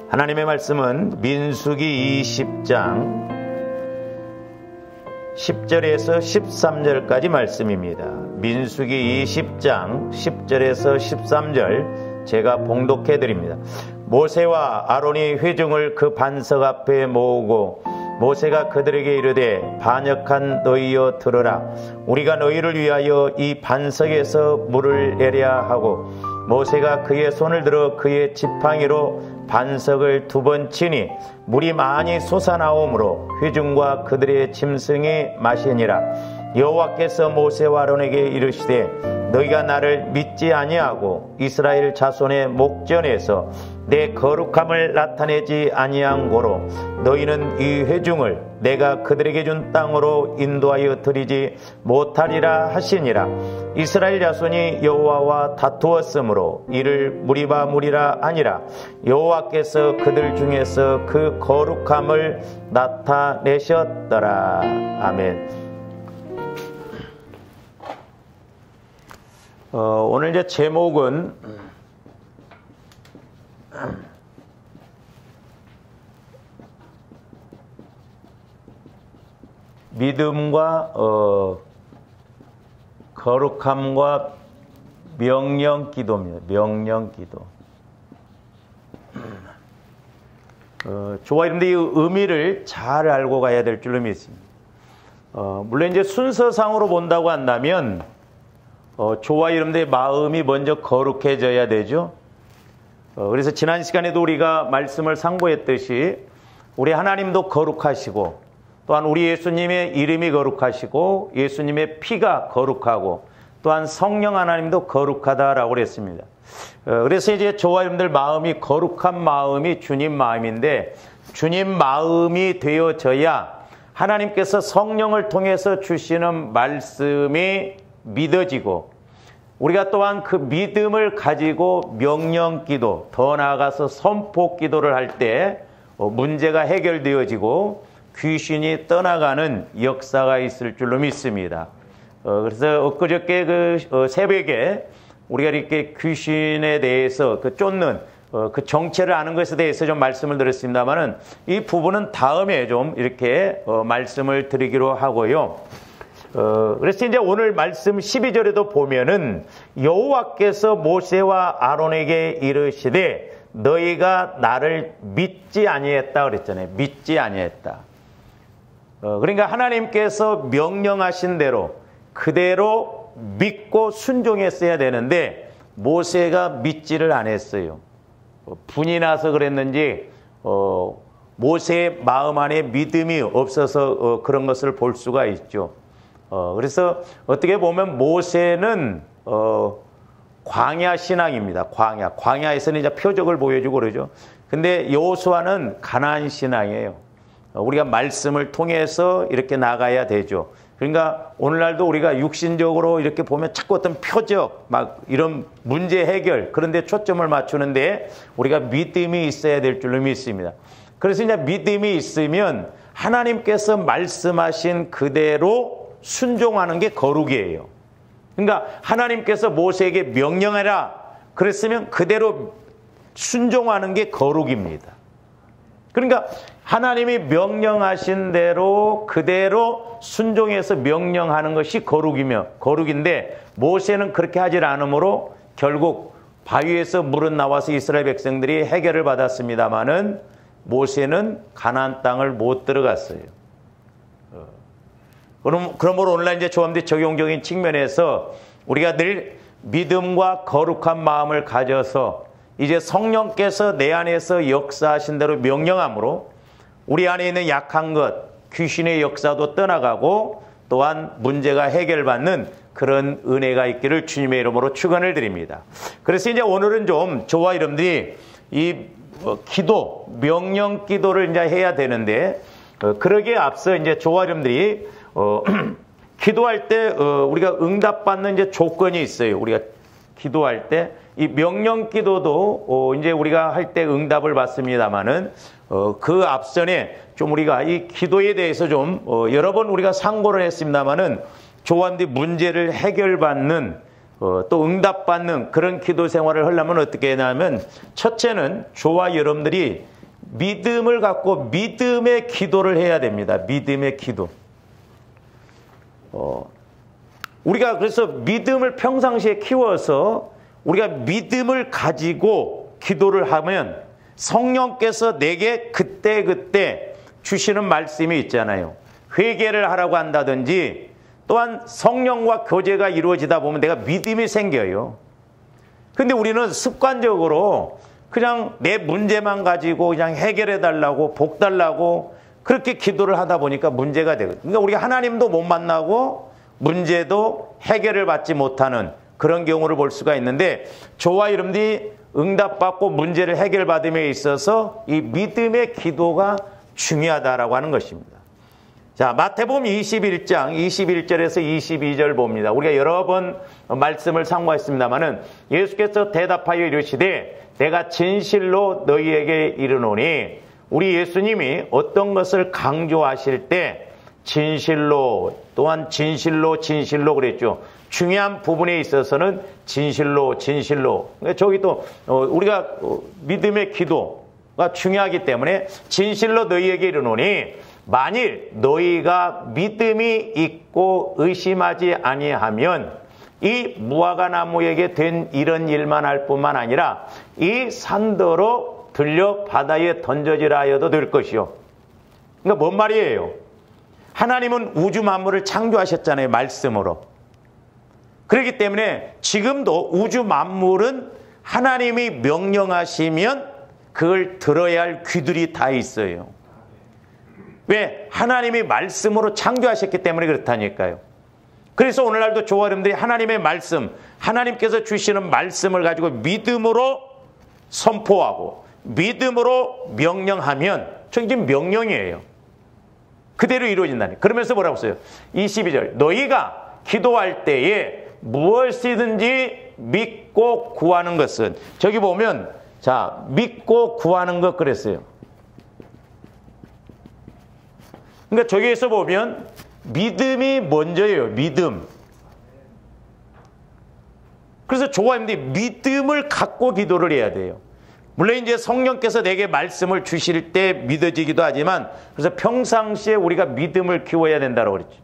하나님의 말씀은 민수기 20장 10절에서 13절까지 말씀입니다. 민수기 20장 10절에서 13절 제가 봉독해 드립니다. 모세와 아론이 회중을 그 반석 앞에 모으고 모세가 그들에게 이르되 반역한 너희여 들으라. 우리가 너희를 위하여 이 반석에서 물을 내랴 하고 모세가 그의 손을 들어 그의 지팡이로 반석을 2번 치니 물이 많이 솟아나오므로 회중과 그들의 짐승이 마시니라. 여호와께서 모세와 아론에게 이르시되 너희가 나를 믿지 아니하고 이스라엘 자손의 목전에서 내 거룩함을 나타내지 아니한 고로 너희는 이 회중을 내가 그들에게 준 땅으로 인도하여 드리지 못하리라 하시니라. 이스라엘 자손이 여호와와 다투었으므로 이를 무리바 무리라 하니라. 여호와께서 그들 중에서 그 거룩함을 나타내셨더라. 아멘. 오늘 이제 제목은 믿음과 거룩함과 명령기도입니다. 명령기도. 저와 여러분들 이 의미를 잘 알고 가야 될 줄로 믿습니다. 물론 이제 순서상으로 본다고 한다면 저와 여러분들의 마음이 먼저 거룩해져야 되죠. 그래서 지난 시간에도 우리가 말씀을 상고했듯이 우리 하나님도 거룩하시고 또한 우리 예수님의 이름이 거룩하시고 예수님의 피가 거룩하고 또한 성령 하나님도 거룩하다라고 그랬습니다. 그래서 이제 저와 여러분들 마음이 거룩한 마음이 주님 마음인데 주님 마음이 되어져야 하나님께서 성령을 통해서 주시는 말씀이 믿어지고 우리가 또한 그 믿음을 가지고 명령기도 더 나아가서 선포기도를 할 때 문제가 해결되어지고 귀신이 떠나가는 역사가 있을 줄로 믿습니다. 그래서 엊그저께 그 새벽에 우리가 이렇게 귀신에 대해서 그 쫓는 그 정체를 아는 것에 대해서 좀 말씀을 드렸습니다만은 이 부분은 다음에 좀 이렇게 말씀을 드리기로 하고요. 그래서 이제 오늘 말씀 12절에도 보면은 여호와께서 모세와 아론에게 이르시되 너희가 나를 믿지 아니했다 그랬잖아요. 믿지 아니했다. 그러니까 하나님께서 명령하신 대로 그대로 믿고 순종했어야 되는데 모세가 믿지를 않았어요. 분이 나서 그랬는지 모세의 마음 안에 믿음이 없어서 그런 것을 볼 수가 있죠. 그래서 어떻게 보면 모세는 광야 신앙입니다. 광야에서는 이제 표적을 보여주고 그러죠. 근데 여호수아는 가나안 신앙이에요. 우리가 말씀을 통해서 이렇게 나가야 되죠. 그러니까 오늘날도 우리가 육신적으로 이렇게 보면 자꾸 어떤 표적, 막 이런 문제 해결 그런 데 초점을 맞추는데 우리가 믿음이 있어야 될 줄로 믿습니다. 그래서 이제 믿음이 있으면 하나님께서 말씀하신 그대로 순종하는 게 거룩이에요. 그러니까 하나님께서 모세에게 명령해라 그랬으면 그대로 순종하는 게 거룩입니다. 그러니까 하나님이 명령하신 대로 그대로 순종해서 명령하는 것이 거룩인데 모세는 그렇게 하질 않으므로 결국 바위에서 물은 나와서 이스라엘 백성들이 해결을 받았습니다마는 모세는 가나안 땅을 못 들어갔어요. 그러므로 오늘날 이제 조합대 적용적인 측면에서 우리가 늘 믿음과 거룩한 마음을 가져서 이제 성령께서 내 안에서 역사하신 대로 명령함으로 우리 안에 있는 약한 것, 귀신의 역사도 떠나가고 또한 문제가 해결받는 그런 은혜가 있기를 주님의 이름으로 축원을 드립니다. 그래서 이제 오늘은 좀 저와 여러분들이 이 기도, 명령 기도를 이제 해야 되는데 그러기에 앞서 이제 저와 여러분들이 기도할 때 우리가 응답받는 이제 조건이 있어요. 우리가 기도할 때 이 명령 기도도 이제 우리가 할 때 응답을 받습니다만은 그 앞전에 좀 우리가 이 기도에 대해서 좀 여러 번 우리가 상고를 했습니다만은 조한디 문제를 해결받는 또 응답받는 그런 기도 생활을 하려면 어떻게 하냐면 첫째는 저와 여러분들이 믿음을 갖고 믿음의 기도를 해야 됩니다. 믿음의 기도. 우리가 그래서 믿음을 평상시에 키워서 우리가 믿음을 가지고 기도를 하면 성령께서 내게 그때그때 주시는 말씀이 있잖아요. 회개를 하라고 한다든지 또한 성령과 교제가 이루어지다 보면 내가 믿음이 생겨요. 근데 우리는 습관적으로 그냥 내 문제만 가지고 그냥 해결해 달라고 복 달라고 그렇게 기도를 하다 보니까 문제가 되거든요. 그러니까 우리가 하나님도 못 만나고 문제도 해결을 받지 못하는 그런 경우를 볼 수가 있는데 저와 여러분들이 응답받고 문제를 해결받음에 있어서 이 믿음의 기도가 중요하다라고 하는 것입니다. 자, 마태복음 21장 21절에서 22절 봅니다. 우리가 여러 번 말씀을 상고했습니다마는 예수께서 대답하여 이르시되 내가 진실로 너희에게 이르노니 우리 예수님이 어떤 것을 강조하실 때 진실로 또한 진실로 그랬죠. 중요한 부분에 있어서는 진실로 저기 또 우리가 믿음의 기도가 중요하기 때문에 진실로 너희에게 이르노니 만일 너희가 믿음이 있고 의심하지 아니하면 이 무화과 나무에게 된 이런 일만 할 뿐만 아니라 이 산더러 들려 바다에 던져지라 하여도 될 것이요. 그러니까 뭔 말이에요? 하나님은 우주 만물을 창조하셨잖아요. 말씀으로. 그렇기 때문에 지금도 우주 만물은 하나님이 명령하시면 그걸 들어야 할 귀들이 다 있어요. 왜? 하나님이 말씀으로 창조하셨기 때문에 그렇다니까요. 그래서 오늘날도 저와 여러분들이 하나님의 말씀, 하나님께서 주시는 말씀을 가지고 믿음으로 선포하고 믿음으로 명령하면 저게 지금 명령이에요. 그대로 이루어진다니. 그러면서 뭐라고 써요? 22절 너희가 기도할 때에 무엇이든지 믿고 구하는 것은 저기 보면 자 믿고 구하는 것 그랬어요. 그러니까 저기에서 보면 믿음이 먼저예요. 믿음. 그래서 저와 여러분들이 믿음을 갖고 기도를 해야 돼요. 물론 이제 성령께서 내게 말씀을 주실 때 믿어지기도 하지만 그래서 평상시에 우리가 믿음을 키워야 된다고 그랬죠.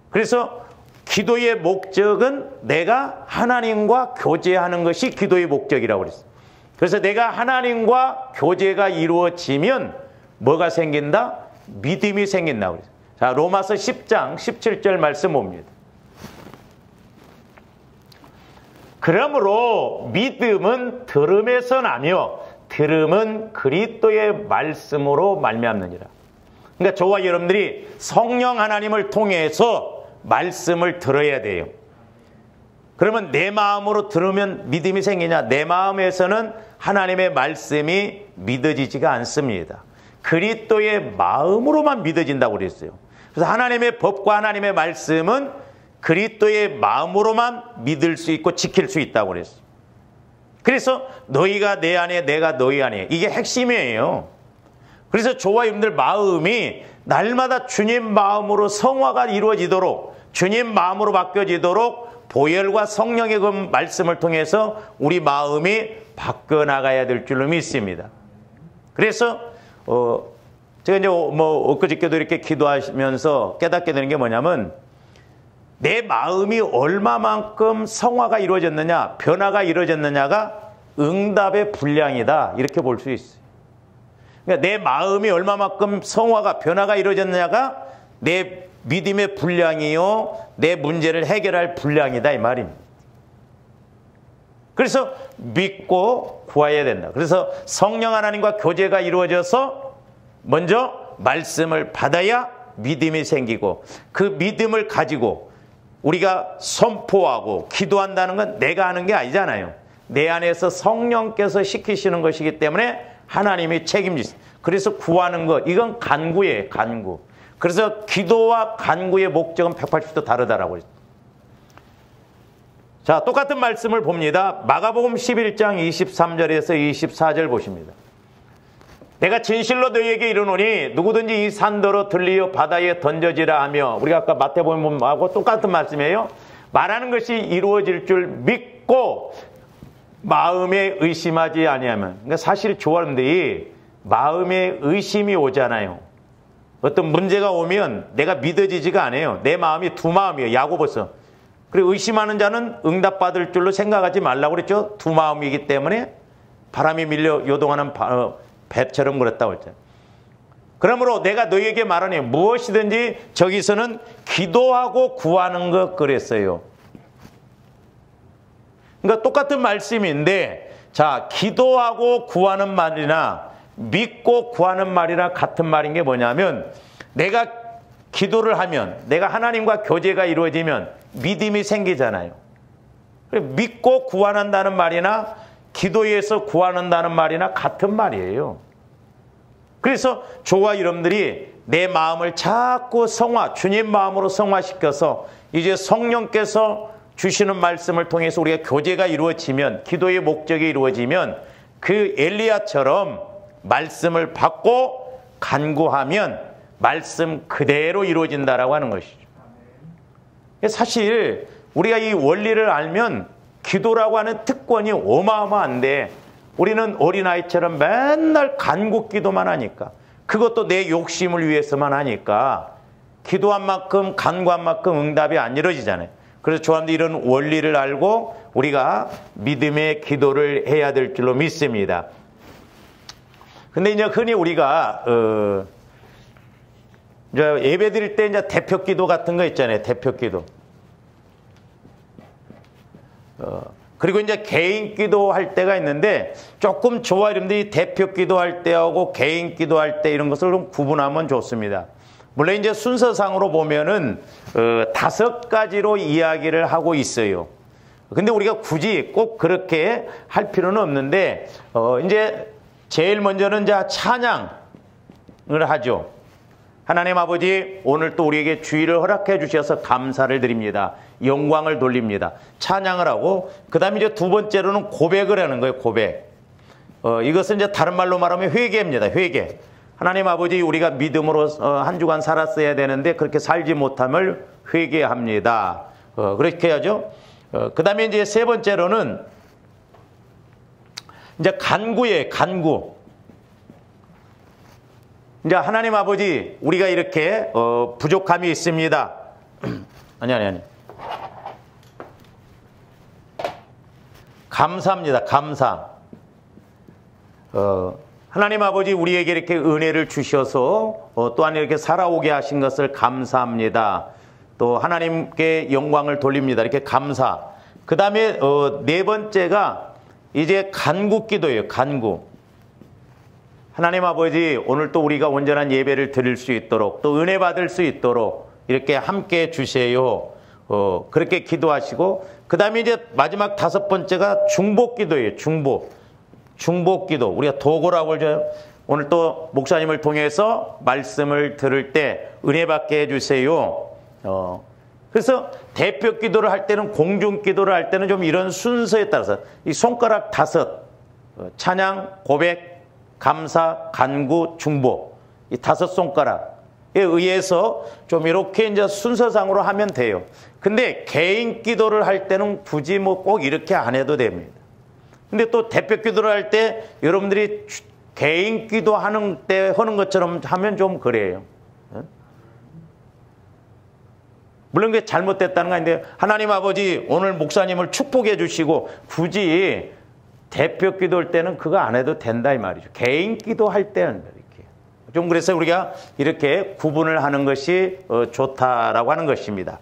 그래서 기도의 목적은 내가 하나님과 교제하는 것이 기도의 목적이라고 그랬어요. 그래서 내가 하나님과 교제가 이루어지면 뭐가 생긴다? 믿음이 생긴다고 그랬어요. 자, 로마서 10장 17절 말씀 봅니다. 그러므로 믿음은 들음에서 나며 들음은 그리스도의 말씀으로 말미암느니라. 그러니까 저와 여러분들이 성령 하나님을 통해서 말씀을 들어야 돼요. 그러면 내 마음으로 들으면 믿음이 생기냐? 내 마음에서는 하나님의 말씀이 믿어지지가 않습니다. 그리스도의 마음으로만 믿어진다고 그랬어요. 그래서 하나님의 법과 하나님의 말씀은 그리스도의 마음으로만 믿을 수 있고 지킬 수 있다고 그랬어요. 그래서 너희가 내 안에 내가 너희 안에 이게 핵심이에요. 그래서 저와 여러분들 마음이 날마다 주님 마음으로 성화가 이루어지도록 주님 마음으로 바뀌어지도록 보혈과 성령의 그 말씀을 통해서 우리 마음이 바뀌어나가야 될 줄로 믿습니다. 그래서 제가 이제 엊그저께도 이렇게 기도하시면서 깨닫게 되는 게 뭐냐면 내 마음이 얼마만큼 성화가 이루어졌느냐, 변화가 이루어졌느냐가 응답의 분량이다. 이렇게 볼 수 있어요. 그러니까 내 마음이 얼마만큼 성화가, 변화가 이루어졌느냐가 내 믿음의 분량이요, 내 문제를 해결할 분량이다. 이 말입니다. 그래서 믿고 구해야 된다. 그래서 성령 하나님과 교제가 이루어져서 먼저 말씀을 받아야 믿음이 생기고 그 믿음을 가지고 우리가 선포하고 기도한다는 건 내가 하는 게 아니잖아요. 내 안에서 성령께서 시키시는 것이기 때문에 하나님이 책임지세요. 그래서 구하는 것, 이건 간구예요. 간구. 그래서 기도와 간구의 목적은 180도 다르다라고 했어요. 자, 똑같은 말씀을 봅니다. 마가복음 11장 23절에서 24절 보십니다. 내가 진실로 너희에게 이르노니 누구든지 이 산더러 들리어 바다에 던져지라 하며, 우리가 아까 마태복음하고 똑같은 말씀이에요. 말하는 것이 이루어질 줄 믿고 마음에 의심하지 아니하면, 그러니까 사실 조화론들이 마음에 의심이 오잖아요. 어떤 문제가 오면 내가 믿어지지가 않아요. 내 마음이 두 마음이에요. 야고보서. 그리고 의심하는 자는 응답받을 줄로 생각하지 말라고 그랬죠. 두 마음이기 때문에 바람이 밀려 요동하는 배처럼 그랬다고 했잖아요. 그러므로 내가 너희에게 말하니 무엇이든지 저기서는 기도하고 구하는 것 그랬어요. 그러니까 똑같은 말씀인데, 자, 기도하고 구하는 말이나 믿고 구하는 말이나 같은 말인 게 뭐냐면, 내가 기도를 하면, 내가 하나님과 교제가 이루어지면 믿음이 생기잖아요. 믿고 구한다는 말이나 기도에서 구한다는 말이나 같은 말이에요. 그래서 저와 여러분들이 내 마음을 자꾸 주님 마음으로 성화시켜서 이제 성령께서 주시는 말씀을 통해서 우리가 교제가 이루어지면, 기도의 목적이 이루어지면 그 엘리야처럼 말씀을 받고 간구하면 말씀 그대로 이루어진다라고 하는 것이죠. 사실 우리가 이 원리를 알면 기도라고 하는 특권이 어마어마한데, 우리는 어린아이처럼 맨날 간구기도만 하니까, 그것도 내 욕심을 위해서만 하니까 기도한 만큼 간구한 만큼 응답이 안 이루어지잖아요. 그래서 저한테 이런 원리를 알고 우리가 믿음의 기도를 해야 될 줄로 믿습니다. 근데 이제 흔히 우리가 이제 예배 드릴 때 이제 대표 기도 같은 거 있잖아요. 대표 기도. 그리고 이제 개인 기도할 때가 있는데, 조금 저와 여러분들이 대표 기도할 때하고 개인 기도할 때 이런 것을 좀 구분하면 좋습니다. 물론 이제 순서상으로 보면은 5가지로 이야기를 하고 있어요. 근데 우리가 굳이 꼭 그렇게 할 필요는 없는데, 이제 제일 먼저는 이제 찬양을 하죠. 하나님 아버지, 오늘 또 우리에게 주의를 허락해 주셔서 감사를 드립니다. 영광을 돌립니다. 찬양을 하고, 그 다음에 이제 두 번째로는 고백을 하는 거예요. 고백. 이것은 이제 다른 말로 말하면 회개입니다. 회개. 하나님 아버지, 우리가 믿음으로 한 주간 살았어야 되는데 그렇게 살지 못함을 회개합니다. 그렇게 해야죠. 그 다음에 이제 세 번째로는 이제 간구예요. 간구. 이제 하나님 아버지, 우리가 이렇게 부족함이 있습니다. 아니. 감사합니다. 감사. 하나님 아버지, 우리에게 이렇게 은혜를 주셔서 또한 이렇게 살아오게 하신 것을 감사합니다. 또 하나님께 영광을 돌립니다. 이렇게 감사. 그 다음에 네 번째가 이제 간구 기도예요. 간구. 하나님 아버지, 오늘 또 우리가 온전한 예배를 드릴 수 있도록, 또 은혜 받을 수 있도록 이렇게 함께 주세요. 그렇게 기도하시고, 그 다음에 이제 마지막 5번째가 중복 기도예요. 중복 기도. 우리가 도고라고 하죠. 오늘 또 목사님을 통해서 말씀을 들을 때 은혜 받게 해주세요. 그래서 대표 기도를 할 때는, 공중 기도를 할 때는 좀 이런 순서에 따라서 이 손가락 5, 찬양, 고백, 감사, 간구, 중복, 이 5손가락에 의해서 좀 이렇게 이제 순서상으로 하면 돼요. 근데 개인 기도를 할 때는 굳이 뭐 꼭 이렇게 안 해도 됩니다. 근데 또 대표 기도를 할 때 여러분들이 개인 기도하는 때 하는 것처럼 하면 좀 그래요. 물론 그게 잘못됐다는 거 아닌데, 하나님 아버지, 오늘 목사님을 축복해 주시고, 굳이 대표 기도할 때는 그거 안 해도 된다 이 말이죠. 개인 기도할 때는 이렇게. 좀 그래서 우리가 이렇게 구분을 하는 것이 좋다라고 하는 것입니다.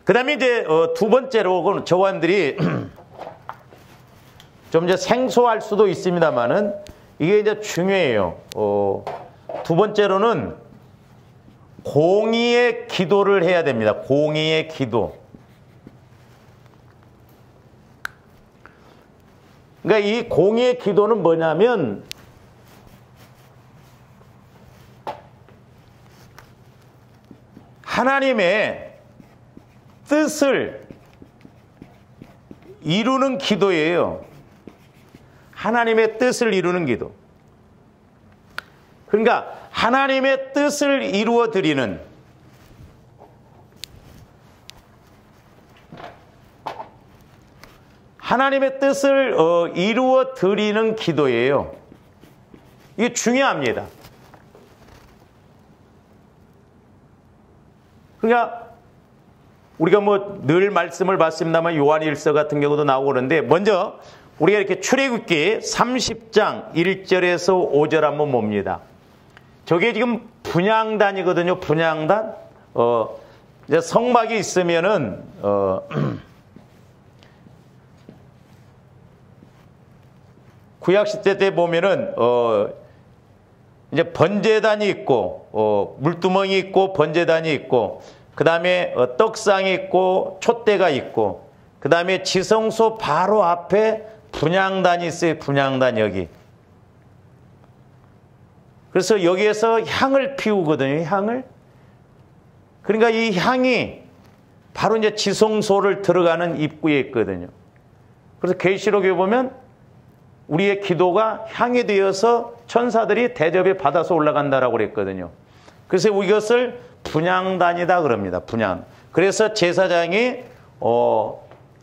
그 다음에 이제 두 번째로 저원들이 좀 이제 생소할 수도 있습니다만은 이게 이제 중요해요. 두 번째로는 공의의 기도를 해야 됩니다. 공의의 기도. 그러니까 이 공의의 기도는 뭐냐면, 하나님의 뜻을 이루는 기도예요. 하나님의 뜻을 이루는 기도. 그러니까 하나님의 뜻을 이루어 드리는, 하나님의 뜻을 이루어 드리는 기도예요. 이게 중요합니다. 그러니까 우리가 뭐 늘 말씀을 받습니다만 요한일서 같은 경우도 나오고 그러는데 먼저 우리가 이렇게 출애굽기 30장 1절에서 5절 한번 봅니다. 저게 지금 분향단이거든요. 분향단. 이제 성막이 있으면은 구약시대 때 보면은 이제 번제단이 있고 물두멍이 있고 번제단이 있고 그 다음에 떡상이 있고 촛대가 있고 그 다음에 지성소 바로 앞에 분향단이 있어요. 분향단 여기. 그래서 여기에서 향을 피우거든요. 향을. 그러니까 이 향이 바로 이제 지성소를 들어가는 입구에 있거든요. 그래서 계시록에 보면 우리의 기도가 향이 되어서 천사들이 대접에 받아서 올라간다라고 그랬거든요. 그래서 이것을 분향단이다 그럽니다. 분향. 그래서 제사장이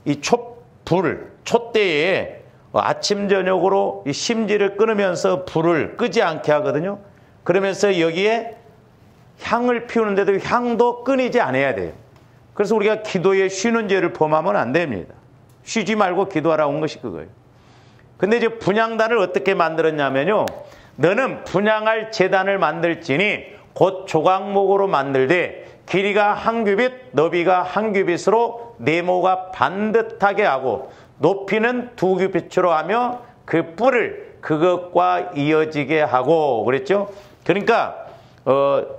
이 촛대에 아침 저녁으로 이 심지를 끊으면서 불을 끄지 않게 하거든요. 그러면서 여기에 향을 피우는데도 향도 끊이지 않아야 돼요. 그래서 우리가 기도에 쉬는 죄를 범하면 안 됩니다. 쉬지 말고 기도하라고 온 것이 그거예요. 근데 이제 분향단을 어떻게 만들었냐면요. 너는 분향할 제단을 만들지니 곧 조각목으로 만들되 길이가 한 규빗, 너비가 한 규빗으로 네모가 반듯하게 하고 높이는 2규빗으로 하며 그 뿔을 그것과 이어지게 하고 그랬죠. 그러니까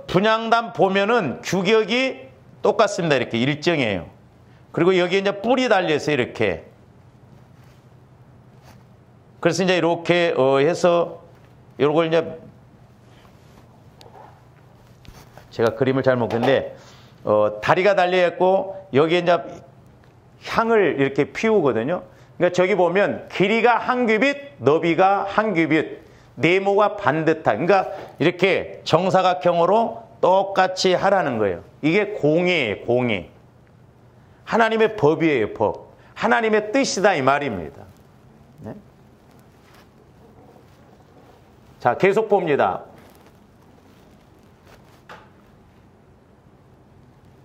분향단 보면은 규격이 똑같습니다. 이렇게 일정해요. 그리고 여기에 이제 뿔이 달려서 이렇게. 그래서 이제 이렇게 해서 이걸 이제 제가 그림을 잘 못 그렸는데 다리가 달려 있고 여기에 이제 향을 이렇게 피우거든요. 그러니까 저기 보면 길이가 한 규빗, 너비가 한 규빗, 네모가 반듯한. 그러니까 이렇게 정사각형으로 똑같이 하라는 거예요. 이게 공의예요, 공의. 하나님의 법이에요, 법. 하나님의 뜻이다 이 말입니다. 네? 자, 계속 봅니다.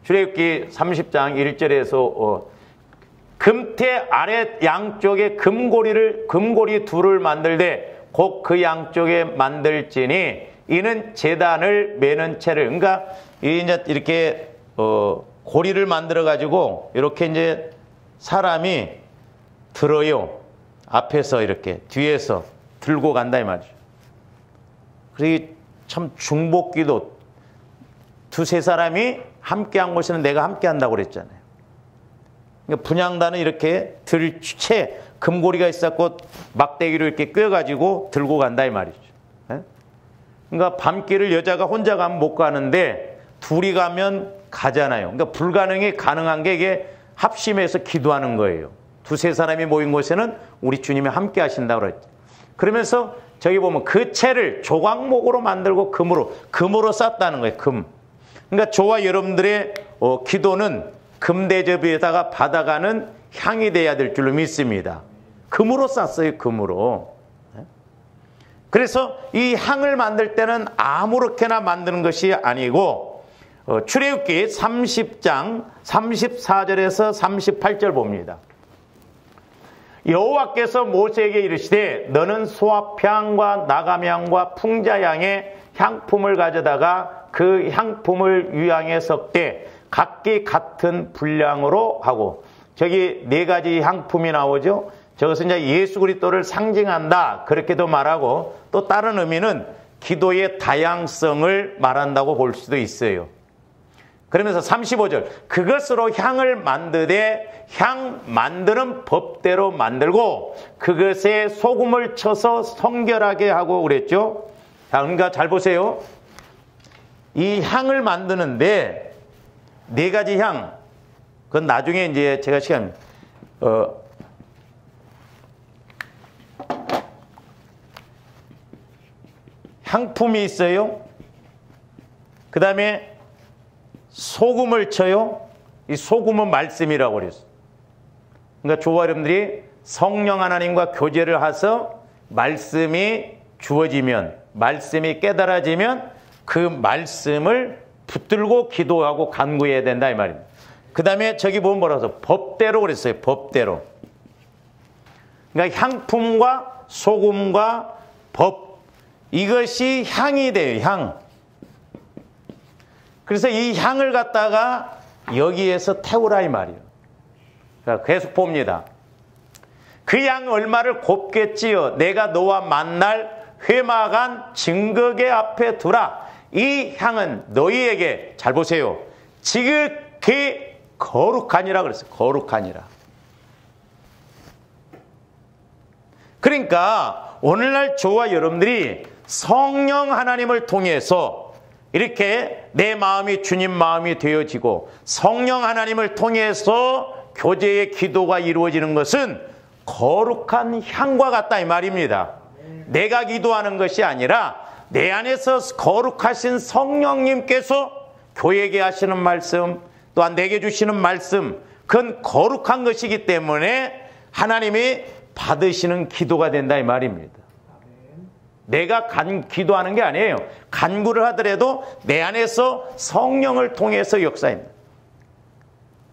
출애굽기 30장 1절에서 금태 아랫 양쪽에 금고리 둘을 만들되 곧 그 양쪽에 만들지니 이는 제단을 매는 채를. 그러니까 이제 이렇게 고리를 만들어 가지고 이렇게 이제 사람이 들어요. 앞에서 이렇게 뒤에서 들고 간다 이 말이죠. 그리고 참 중복기도 두세 사람이 함께한 것은 내가 함께한다고 그랬잖아요. 그러니까 분향단은 이렇게 들채 금고리가 있었고 막대기로 이렇게 꿰가지고 들고 간다 이 말이죠. 네? 그러니까 밤길을 여자가 혼자 가면 못 가는데 둘이 가면 가잖아요. 그러니까 불가능이 가능한 게 이게 합심해서 기도하는 거예요. 두세 사람이 모인 곳에는 우리 주님이 함께 하신다고 그랬죠. 그러면서 저기 보면 그 채를 조각목으로 만들고 금으로 쌌다는 거예요. 금. 그러니까 저와 여러분들의 기도는 금대접 위에다가 받아가는 향이 돼야 될 줄로 믿습니다. 금으로 쌌어요. 금으로. 그래서 이 향을 만들 때는 아무렇게나 만드는 것이 아니고 출애굽기 30장 34절에서 38절 봅니다. 여호와께서 모세에게 이르시되 너는 소합향과 나감향과 풍자향의 향품을 가져다가 그 향품을 유향에 섞되 각기 같은 분량으로 하고. 저기 네 가지 향품이 나오죠. 저것은 이제 예수 그리스도를 상징한다 그렇게도 말하고 또 다른 의미는 기도의 다양성을 말한다고 볼 수도 있어요. 그러면서 35절 그것으로 향을 만드되 향 만드는 법대로 만들고 그것에 소금을 쳐서 성결하게 하고 그랬죠. 자, 그러니까 잘 보세요. 이 향을 만드는데 네 가지 향, 그건 나중에 이제 제가 시간 향품이 있어요. 그 다음에 소금을 쳐요. 이 소금은 말씀이라고 그랬어요. 그러니까 저와 여러분들이 성령 하나님과 교제를 해서 말씀이 주어지면, 말씀이 깨달아지면 그 말씀을 붙들고 기도하고 간구해야 된다 이 말입니다. 그 다음에 저기 보면 뭐라서 법대로 그랬어요. 법대로. 그러니까 향품과 소금과 법, 이것이 향이 돼요. 향. 그래서 이 향을 갖다가 여기에서 태우라 이 말이에요. 자, 계속 봅니다. 그 향 얼마를 곱겠지요. 내가 너와 만날 회막한 증거계 앞에 두라. 이 향은 너희에게, 잘 보세요, 지극히 거룩하니라 그랬어요. 거룩하니라. 그러니까 오늘날 저와 여러분들이 성령 하나님을 통해서 이렇게 내 마음이 주님 마음이 되어지고 성령 하나님을 통해서 교제의 기도가 이루어지는 것은 거룩한 향과 같다 이 말입니다. 내가 기도하는 것이 아니라 내 안에서 거룩하신 성령님께서 교회에게 하시는 말씀, 또한 내게 주시는 말씀, 그건 거룩한 것이기 때문에 하나님이 받으시는 기도가 된다 이 말입니다. 내가 기도하는 게 아니에요. 간구를 하더라도 내 안에서 성령을 통해서 역사입니다.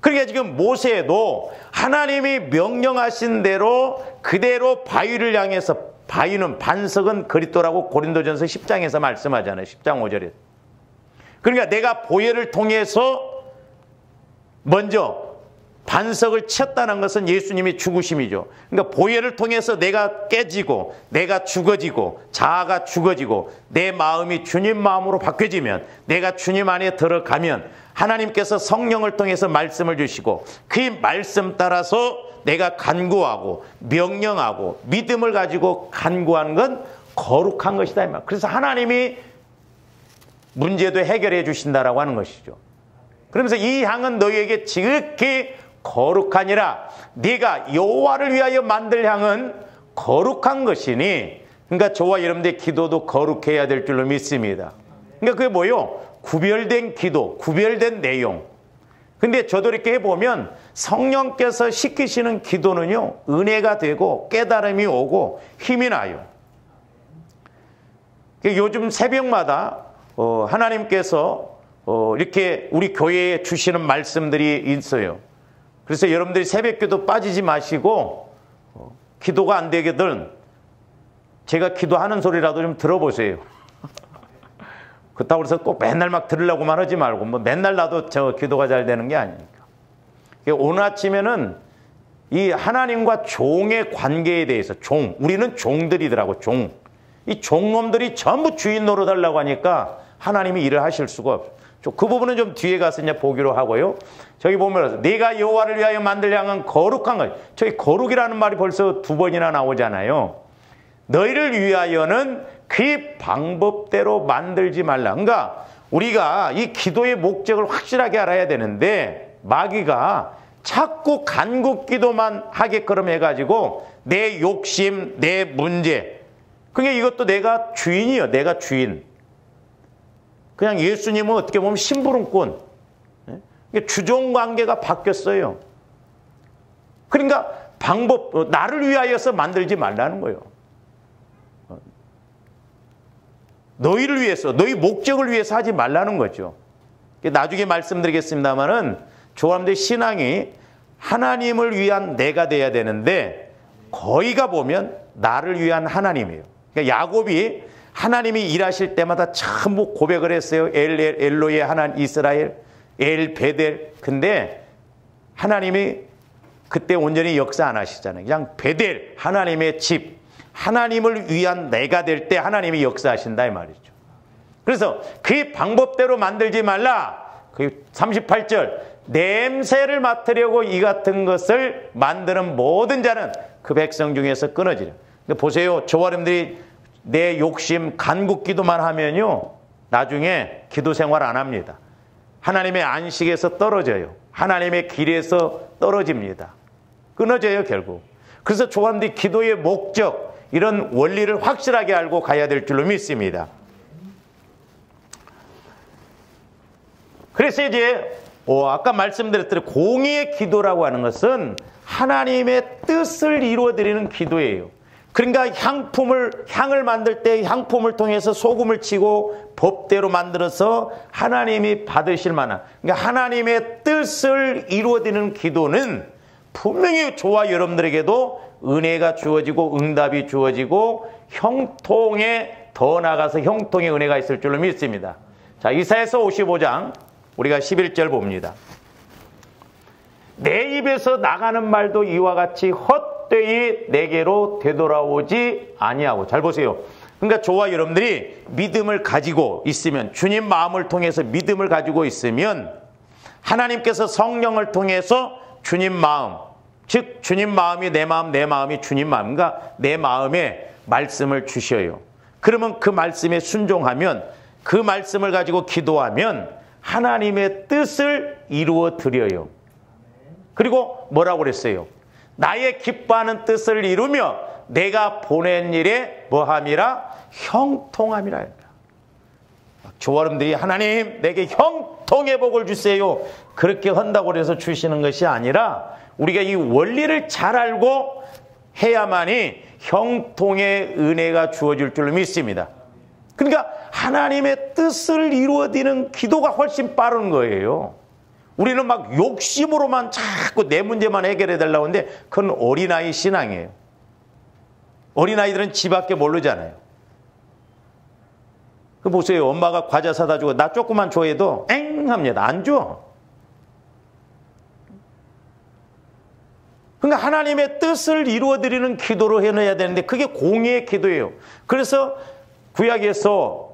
그러니까 지금 모세도 하나님이 명령하신 대로 그대로 바위를 향해서, 바위는 반석은 그리스도라고 고린도전서 10장에서 말씀하잖아요. 10장 5절에. 그러니까 내가 보혈을 통해서 먼저 반석을 쳤다는 것은 예수님이 죽으심이죠. 그러니까 보혈을 통해서 내가 깨지고 내가 죽어지고 자아가 죽어지고 내 마음이 주님 마음으로 바뀌어지면, 내가 주님 안에 들어가면 하나님께서 성령을 통해서 말씀을 주시고 그 말씀 따라서 내가 간구하고 명령하고 믿음을 가지고 간구하는 건 거룩한 것이다. 그래서 하나님이 문제도 해결해 주신다라고 하는 것이죠. 그러면서 이 향은 너희에게 지극히 거룩하니라. 네가 여호와를 위하여 만들 향은 거룩한 것이니, 그러니까 저와 여러분들의 기도도 거룩해야 될 줄로 믿습니다. 그러니까 그게 뭐예요? 구별된 기도, 구별된 내용. 근데 저도 이렇게 해보면 성령께서 시키시는 기도는요, 은혜가 되고 깨달음이 오고 힘이 나요. 요즘 새벽마다 하나님께서 이렇게 우리 교회에 주시는 말씀들이 있어요. 그래서 여러분들이 새벽기도 빠지지 마시고 기도가 안 되거든 제가 기도하는 소리라도 좀 들어보세요. 그렇다고 해서 꼭 맨날 막 들으려고만 하지 말고, 뭐 맨날 나도 저 기도가 잘 되는 게 아니니까. 오늘 아침에는 이 하나님과 종의 관계에 대해서, 우리는 종들이더라고, 종. 이 종놈들이 전부 주인 노릇하려고 하니까 하나님이 일을 하실 수가 없어요. 그 부분은 좀 뒤에 가서 이제 보기로 하고요. 저기 보면 네가 여호와를 위하여 만들 향은 거룩한 것. 저기 거룩이라는 말이 벌써 2번이나 나오잖아요. 너희를 위하여는 그 방법대로 만들지 말라. 그러니까 우리가 이 기도의 목적을 확실하게 알아야 되는데, 마귀가 자꾸 간구 기도만 하게끔 해가지고 내 욕심, 내 문제, 그러니까 이것도 내가 주인이요. 내가 주인. 그냥 예수님은 어떻게 보면 심부름꾼. 주종 관계가 바뀌었어요. 그러니까 나를 위하여서 만들지 말라는 거예요. 너희를 위해서, 너희 목적을 위해서 하지 말라는 거죠. 나중에 말씀드리겠습니다만은 조합들 신앙이 하나님을 위한 내가 돼야 되는데, 거의가 보면 나를 위한 하나님이에요. 그러니까 야곱이 하나님이 일하실 때마다 전부 고백을 했어요. 엘로의 하나님 이스라엘, 엘 베델. 근데 하나님이 그때 온전히 역사 안 하시잖아요. 그냥 베델, 하나님의 집, 하나님을 위한 내가 될 때 하나님이 역사하신다 이 말이죠. 그래서 그 방법대로 만들지 말라. 그 38절, 냄새를 맡으려고 이 같은 것을 만드는 모든 자는 그 백성 중에서 끊어지라. 그러니까 보세요. 저와 여러분들이 내 욕심 간구 기도만 하면요, 나중에 기도 생활 안 합니다. 하나님의 안식에서 떨어져요. 하나님의 길에서 떨어집니다. 끊어져요 결국. 그래서 저와 여러분들이 기도의 목적, 이런 원리를 확실하게 알고 가야 될 줄로 믿습니다. 그래서 이제 아까 말씀드렸듯이 공의의 기도라고 하는 것은 하나님의 뜻을 이루어드리는 기도예요. 그러니까 향을 만들 때 향품을 통해서 소금을 치고 법대로 만들어서 하나님이 받으실 만한, 그러니까 하나님의 뜻을 이루어드리는 기도는 분명히 저와 여러분들에게도 은혜가 주어지고 응답이 주어지고 형통에 더 나아가서 형통의 은혜가 있을 줄로 믿습니다. 자, 이사야서 55장 우리가 11절 봅니다. 내 입에서 나가는 말도 이와 같이 헛되이 내게로 되돌아오지 아니하고. 잘 보세요. 그러니까 저와 여러분들이 믿음을 가지고 있으면, 주님 마음을 통해서 믿음을 가지고 있으면 하나님께서 성령을 통해서 주님 마음, 즉 주님 마음이 내 마음, 내 마음이 주님 마음, 그러니까 내 마음에 말씀을 주셔요. 그러면 그 말씀에 순종하면, 그 말씀을 가지고 기도하면 하나님의 뜻을 이루어 드려요. 그리고 뭐라고 그랬어요? 나의 기뻐하는 뜻을 이루며 내가 보낸 일에 뭐함이라? 형통함이라. 저와 여러분들이 하나님 내게 형통의 복을 주세요, 그렇게 한다고 해서 주시는 것이 아니라 우리가 이 원리를 잘 알고 해야만이 형통의 은혜가 주어질 줄로 믿습니다. 그러니까 하나님의 뜻을 이루어지는 기도가 훨씬 빠른 거예요. 우리는 막 욕심으로만 자꾸 내 문제만 해결해 달라고 하는데 그건 어린아이 신앙이에요. 어린아이들은 지 밖에 모르잖아요. 그 보세요. 엄마가 과자 사다 주고 나 조금만 줘 해도 엥 합니다. 안 줘. 그러니까 하나님의 뜻을 이루어드리는 기도로 해놔야 되는데 그게 공의의 기도예요. 그래서 구약에서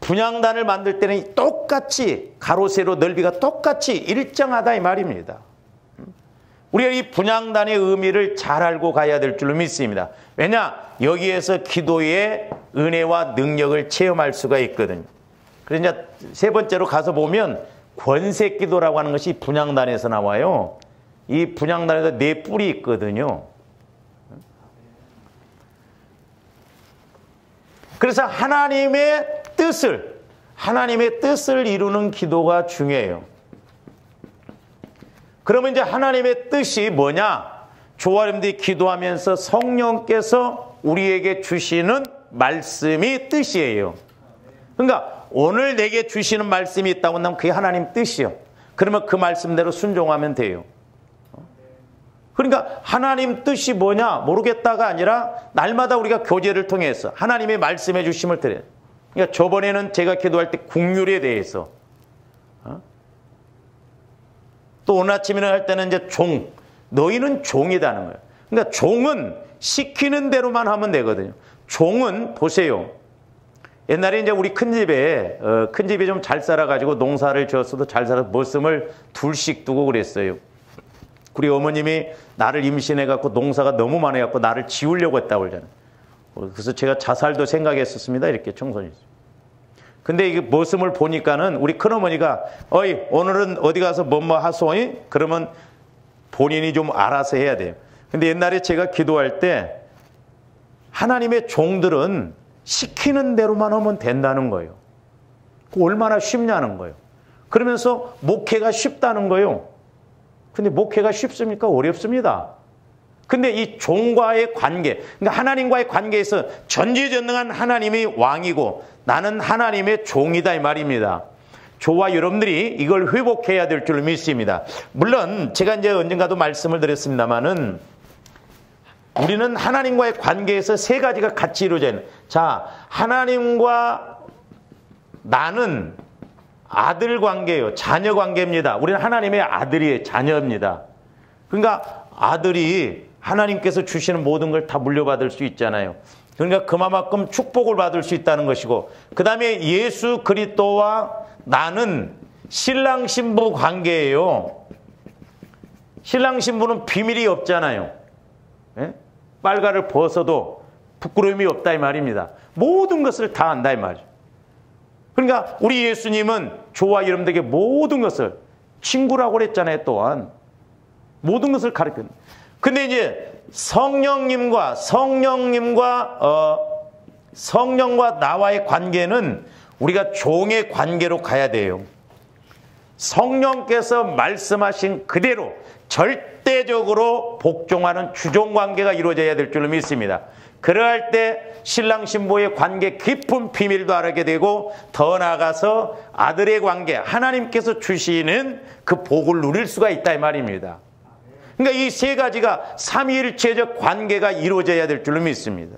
분향단을 만들 때는 똑같이 가로 세로 넓이가 똑같이 일정하다 이 말입니다. 우리가 이 분향단의 의미를 잘 알고 가야 될 줄로 믿습니다. 왜냐? 여기에서 기도의 은혜와 능력을 체험할 수가 있거든요. 그래서 이제 세 번째로 가서 보면 권세기도라고 하는 것이 분향단에서 나와요. 이 분향단에서 네 뿔이 있거든요. 그래서 하나님의 뜻을 이루는 기도가 중요해요. 그러면 이제 하나님의 뜻이 뭐냐? 저와 여러분들이 기도하면서 성령께서 우리에게 주시는 말씀이 뜻이에요. 그러니까 오늘 내게 주시는 말씀이 있다고 한다면 그게 하나님 뜻이요. 그러면 그 말씀대로 순종하면 돼요. 그러니까 하나님 뜻이 뭐냐 모르겠다가 아니라 날마다 우리가 교제를 통해서 하나님의 말씀해 주심을 드려요. 그러니까 저번에는 제가 기도할 때 국률에 대해서, 또 오늘 아침에는 할 때는 이제 너희는 종이다는 거예요. 그러니까 종은 시키는 대로만 하면 되거든요. 종은 보세요. 옛날에 이제 우리 큰 집에 좀 잘 살아가지고 농사를 지었어도 잘 살아서 머슴을 둘씩 두고 그랬어요. 우리 어머님이 나를 임신해갖고 농사가 너무 많아갖고 나를 지우려고 했다고 그러잖아요. 그래서 제가 자살도 생각했었습니다. 이렇게 청소년. 근데 이 머슴을 보니까는 우리 큰어머니가 어이 오늘은 어디 가서 뭐뭐 하소이? 그러면 본인이 좀 알아서 해야 돼요. 근데 옛날에 제가 기도할 때 하나님의 종들은 시키는 대로만 하면 된다는 거예요. 얼마나 쉽냐는 거예요. 그러면서 목회가 쉽다는 거예요. 근데 목회가 쉽습니까? 어렵습니다. 근데 이 종과의 관계, 그러니까 하나님과의 관계에서 전지전능한 하나님이 왕이고 나는 하나님의 종이다 이 말입니다. 저와 여러분들이 이걸 회복해야 될 줄 믿습니다. 물론 제가 이제 언젠가도 말씀을 드렸습니다만은 우리는 하나님과의 관계에서 세 가지가 같이 이루어져 있는. 자, 하나님과 나는 아들 관계예요. 자녀 관계입니다. 우리는 하나님의 아들이에요. 자녀입니다. 그러니까 아들이 하나님께서 주시는 모든 걸 다 물려받을 수 있잖아요. 그러니까 그만큼 축복을 받을 수 있다는 것이고, 그 다음에 예수 그리스도와 나는 신랑 신부 관계예요. 신랑 신부는 비밀이 없잖아요. 예? 빨가를 벗어도 부끄러움이 없다 이 말입니다. 모든 것을 다 안다 이 말이죠. 그러니까 우리 예수님은 저와 여러분들에게 모든 것을 친구라고 그랬잖아요. 또한 모든 것을 가르쳐요. 근데 이제 성령님과 나와의 관계는 우리가 종의 관계로 가야 돼요. 성령께서 말씀하신 그대로 절대적으로 복종하는 주종관계가 이루어져야 될 줄로 믿습니다. 그러할 때 신랑 신부의 관계 깊은 비밀도 알게 되고 더 나아가서 아들의 관계, 하나님께서 주시는 그 복을 누릴 수가 있다 이 말입니다. 그러니까 이 세 가지가 삼위일체적 관계가 이루어져야 될 줄로 믿습니다.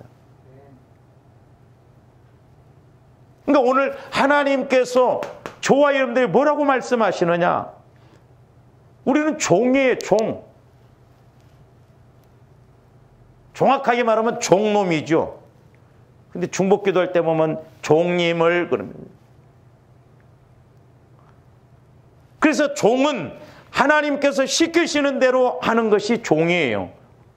그러니까 오늘 하나님께서 저와 여러분들이 뭐라고 말씀하시느냐? 우리는 종이에요, 종. 정확하게 말하면 종놈이죠. 근데 중복 기도할 때 보면 종님을 그럽니다. 그래서 종은 하나님께서 시키시는 대로 하는 것이 종이에요.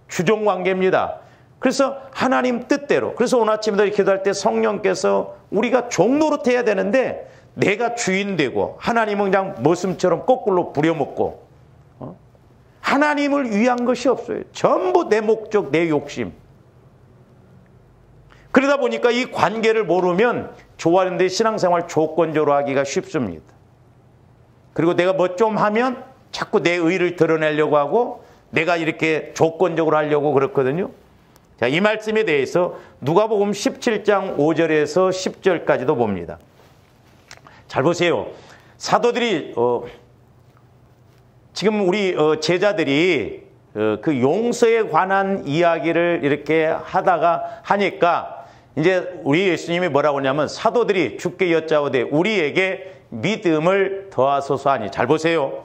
주종관계입니다. 그래서 하나님 뜻대로. 그래서 오늘 아침에 기도할 때 성령께서 우리가 종 노릇해야 되는데 내가 주인 되고 하나님은 그냥 머슴처럼 거꾸로 부려먹고 하나님을 위한 것이 없어요. 전부 내 목적, 내 욕심. 그러다 보니까 이 관계를 모르면 좋아하는데 신앙생활 조건적으로 하기가 쉽습니다. 그리고 내가 뭐 좀 하면 자꾸 내 의를 드러내려고 하고 내가 이렇게 조건적으로 하려고 그렇거든요. 자, 이 말씀에 대해서 누가복음 17장 5절에서 10절까지도 봅니다. 잘 보세요. 사도들이 지금 우리 제자들이 그 용서에 관한 이야기를 이렇게 하니까 이제 우리 예수님이 뭐라고 하냐면 사도들이 주께 여짜오되 우리에게 믿음을 더하소서 하니. 잘 보세요.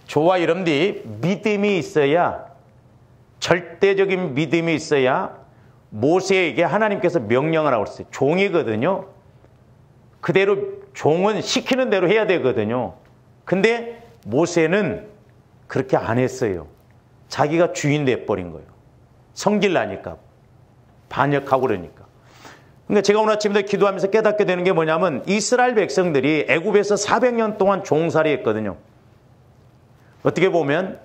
저와 여러분들이 믿음이 있어야, 절대적인 믿음이 있어야 모세에게 하나님께서 명령을 하고 있어요. 종이거든요. 그대로 종은 시키는 대로 해야 되거든요. 근데 모세는 그렇게 안 했어요. 자기가 주인 돼버린 거예요. 성질나니까. 반역하고 그러니까. 그러니까 제가 오늘 아침에 기도하면서 깨닫게 되는 게 뭐냐면 이스라엘 백성들이 애굽에서 400년 동안 종살이 했거든요. 어떻게 보면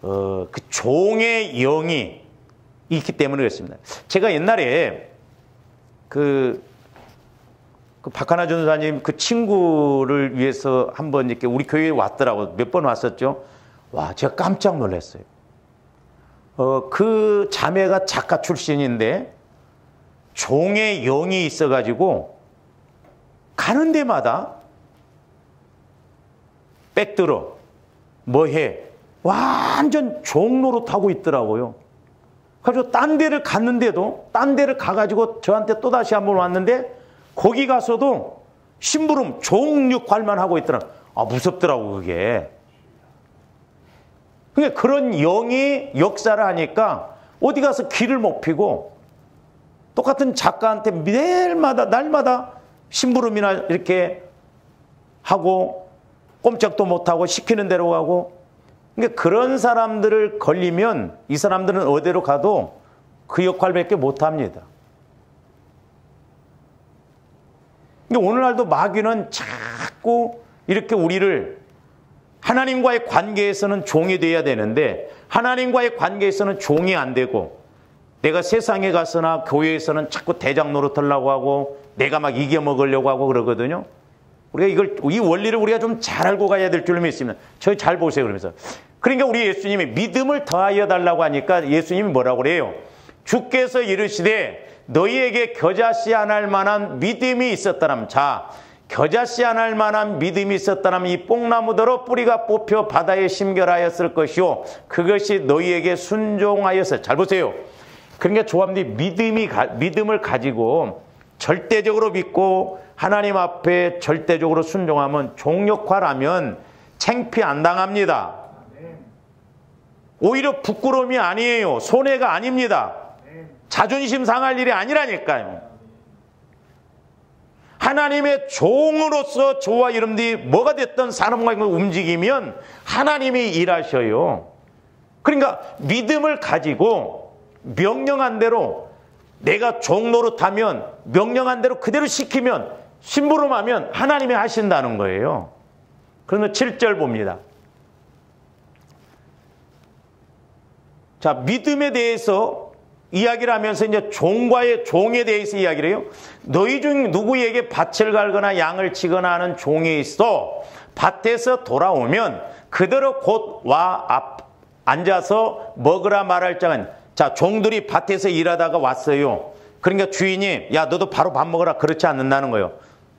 그 종의 영이 있기 때문에 그렇습니다. 제가 옛날에 그 박하나 전도사님 그 친구를 위해서 한번 이렇게 우리 교회에 왔더라고. 몇 번 왔었죠. 와, 제가 깜짝 놀랐어요. 그 자매가 작가 출신인데 종의 영이 있어가지고 가는 데마다 빽들어 뭐해 완전 종 노릇하고 있더라고요. 그래서 딴 데를 갔는데도 딴 데를 가가지고 저한테 또다시 한번 왔는데 거기 가서도 심부름 종 역할만 하고 있더라고요. 아, 무섭더라고 그게. 그러니까 그런 영이 역사를 하니까 어디 가서 길을 못 피고 똑같은 작가한테 날마다 심부름이나 이렇게 하고 꼼짝도 못하고 시키는 대로 가고. 그러니까 그런 사람들을 걸리면 이 사람들은 어디로 가도 그 역할밖에 못합니다. 그러니까 오늘날도 마귀는 자꾸 이렇게 우리를 하나님과의 관계에서는 종이 돼야 되는데 하나님과의 관계에서는 종이 안 되고 내가 세상에 가서나 교회에서는 자꾸 대장 노릇하려고 하고 내가 막 이겨먹으려고 하고 그러거든요. 우리가 이 원리를 우리가 좀 잘 알고 가야 될 줄로 믿습니다. 저희 잘 보세요. 그러면서. 그러니까 우리 예수님이 믿음을 더하여 달라고 하니까 예수님이 뭐라고 그래요? 주께서 이르시되 너희에게 겨자씨 안 할 만한 믿음이 있었다면, 자, 겨자씨 안 할 만한 믿음이 있었다면 이 뽕나무더러 뿌리가 뽑혀 바다에 심결하였을 것이요 그것이 너희에게 순종하였어. 잘 보세요. 그러니까 조합님 믿음을 가지고 절대적으로 믿고 하나님 앞에 절대적으로 순종하면 종역화라면 창피 안 당합니다. 오히려 부끄러움이 아니에요. 손해가 아닙니다. 자존심 상할 일이 아니라니까요. 하나님의 종으로서 저와 여러분들이 뭐가 됐든 사람과 움직이면 하나님이 일하셔요. 그러니까 믿음을 가지고 명령한 대로 내가 종 노릇하면 명령한 대로 그대로 시키면 심부름하면 하나님이 하신다는 거예요. 그러면 7절 봅니다. 자, 믿음에 대해서 이야기를 하면서 이제 종에 대해서 이야기를 해요. 너희 중 누구에게 밭을 갈거나 양을 치거나 하는 종이 있어 밭에서 돌아오면 그대로 곧 와 앉아서 먹으라 말할 자는, 자, 종들이 밭에서 일하다가 왔어요. 그러니까 주인이 야 너도 바로 밥 먹어라, 그렇지 않는다는 거예요.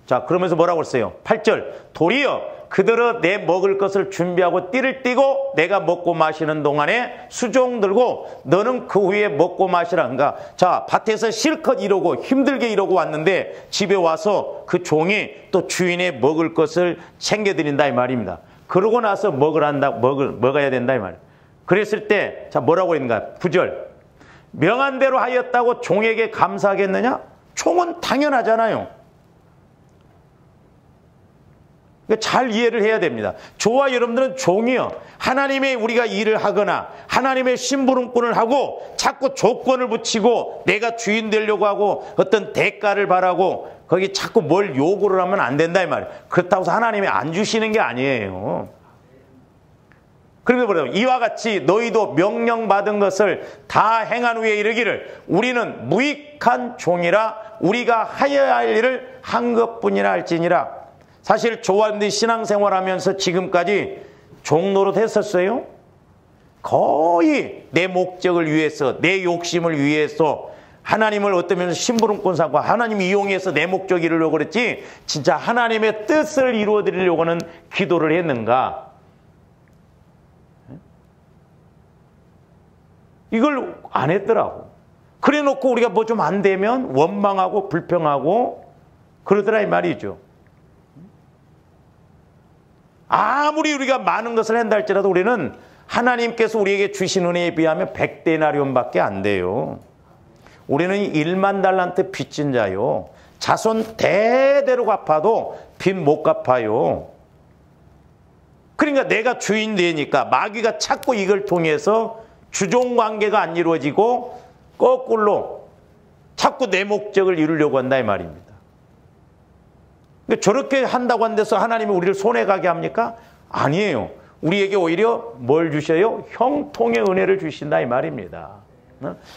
자, 그러면서 뭐라고 했어요? 8절, 도리어 그들은 내 먹을 것을 준비하고 띠를 띠고 내가 먹고 마시는 동안에 수종 들고 너는 그 후에 먹고 마시라. 그러니까 자, 밭에서 실컷 이러고 힘들게 이러고 왔는데 집에 와서 그 종이 또 주인의 먹을 것을 챙겨드린다 이 말입니다. 그러고 나서 먹어야 된다 이 말이에요. 그랬을 때 자, 뭐라고 했는가? 9절, 명한 대로 하였다고 종에게 감사하겠느냐? 종은 당연하잖아요. 잘 이해를 해야 됩니다. 저와 여러분들은 종이요, 하나님의 우리가 일을 하거나 하나님의 심부름꾼을 하고 자꾸 조건을 붙이고 내가 주인 되려고 하고 어떤 대가를 바라고 거기 자꾸 뭘 요구를 하면 안 된다 이 말이에요. 그렇다고 해서 하나님이 안 주시는 게 아니에요. 그러면 뭐래요? 이와 같이 너희도 명령받은 것을 다 행한 후에 이르기를 우리는 무익한 종이라 우리가 하여야 할 일을 한 것뿐이라 할지니라. 사실 조화님들이 신앙생활하면서 지금까지 종노릇 했었어요. 거의 내 목적을 위해서, 내 욕심을 위해서 하나님을 어떤 면에서 심부름꾼 삼고 하나님 이용해서 내 목적 이루려고 그랬지 진짜 하나님의 뜻을 이루어드리려고는 기도를 했는가? 이걸 안 했더라고. 그래 놓고 우리가 뭐 좀 안 되면 원망하고 불평하고 그러더라 이 말이죠. 아무리 우리가 많은 것을 한다 할지라도 우리는 하나님께서 우리에게 주신 은혜에 비하면 100데나리온밖에 안 돼요. 우리는 1만 달란트 빚진 자요. 자손 대대로 갚아도 빚 못 갚아요. 그러니까 내가 주인 되니까 마귀가 자꾸 이걸 통해서 주종관계가 안 이루어지고 거꾸로 자꾸 내 목적을 이루려고 한다 이 말입니다. 저렇게 한다고 한 데서 하나님이 우리를 손해가게 합니까? 아니에요. 우리에게 오히려 뭘 주셔요? 형통의 은혜를 주신다 이 말입니다.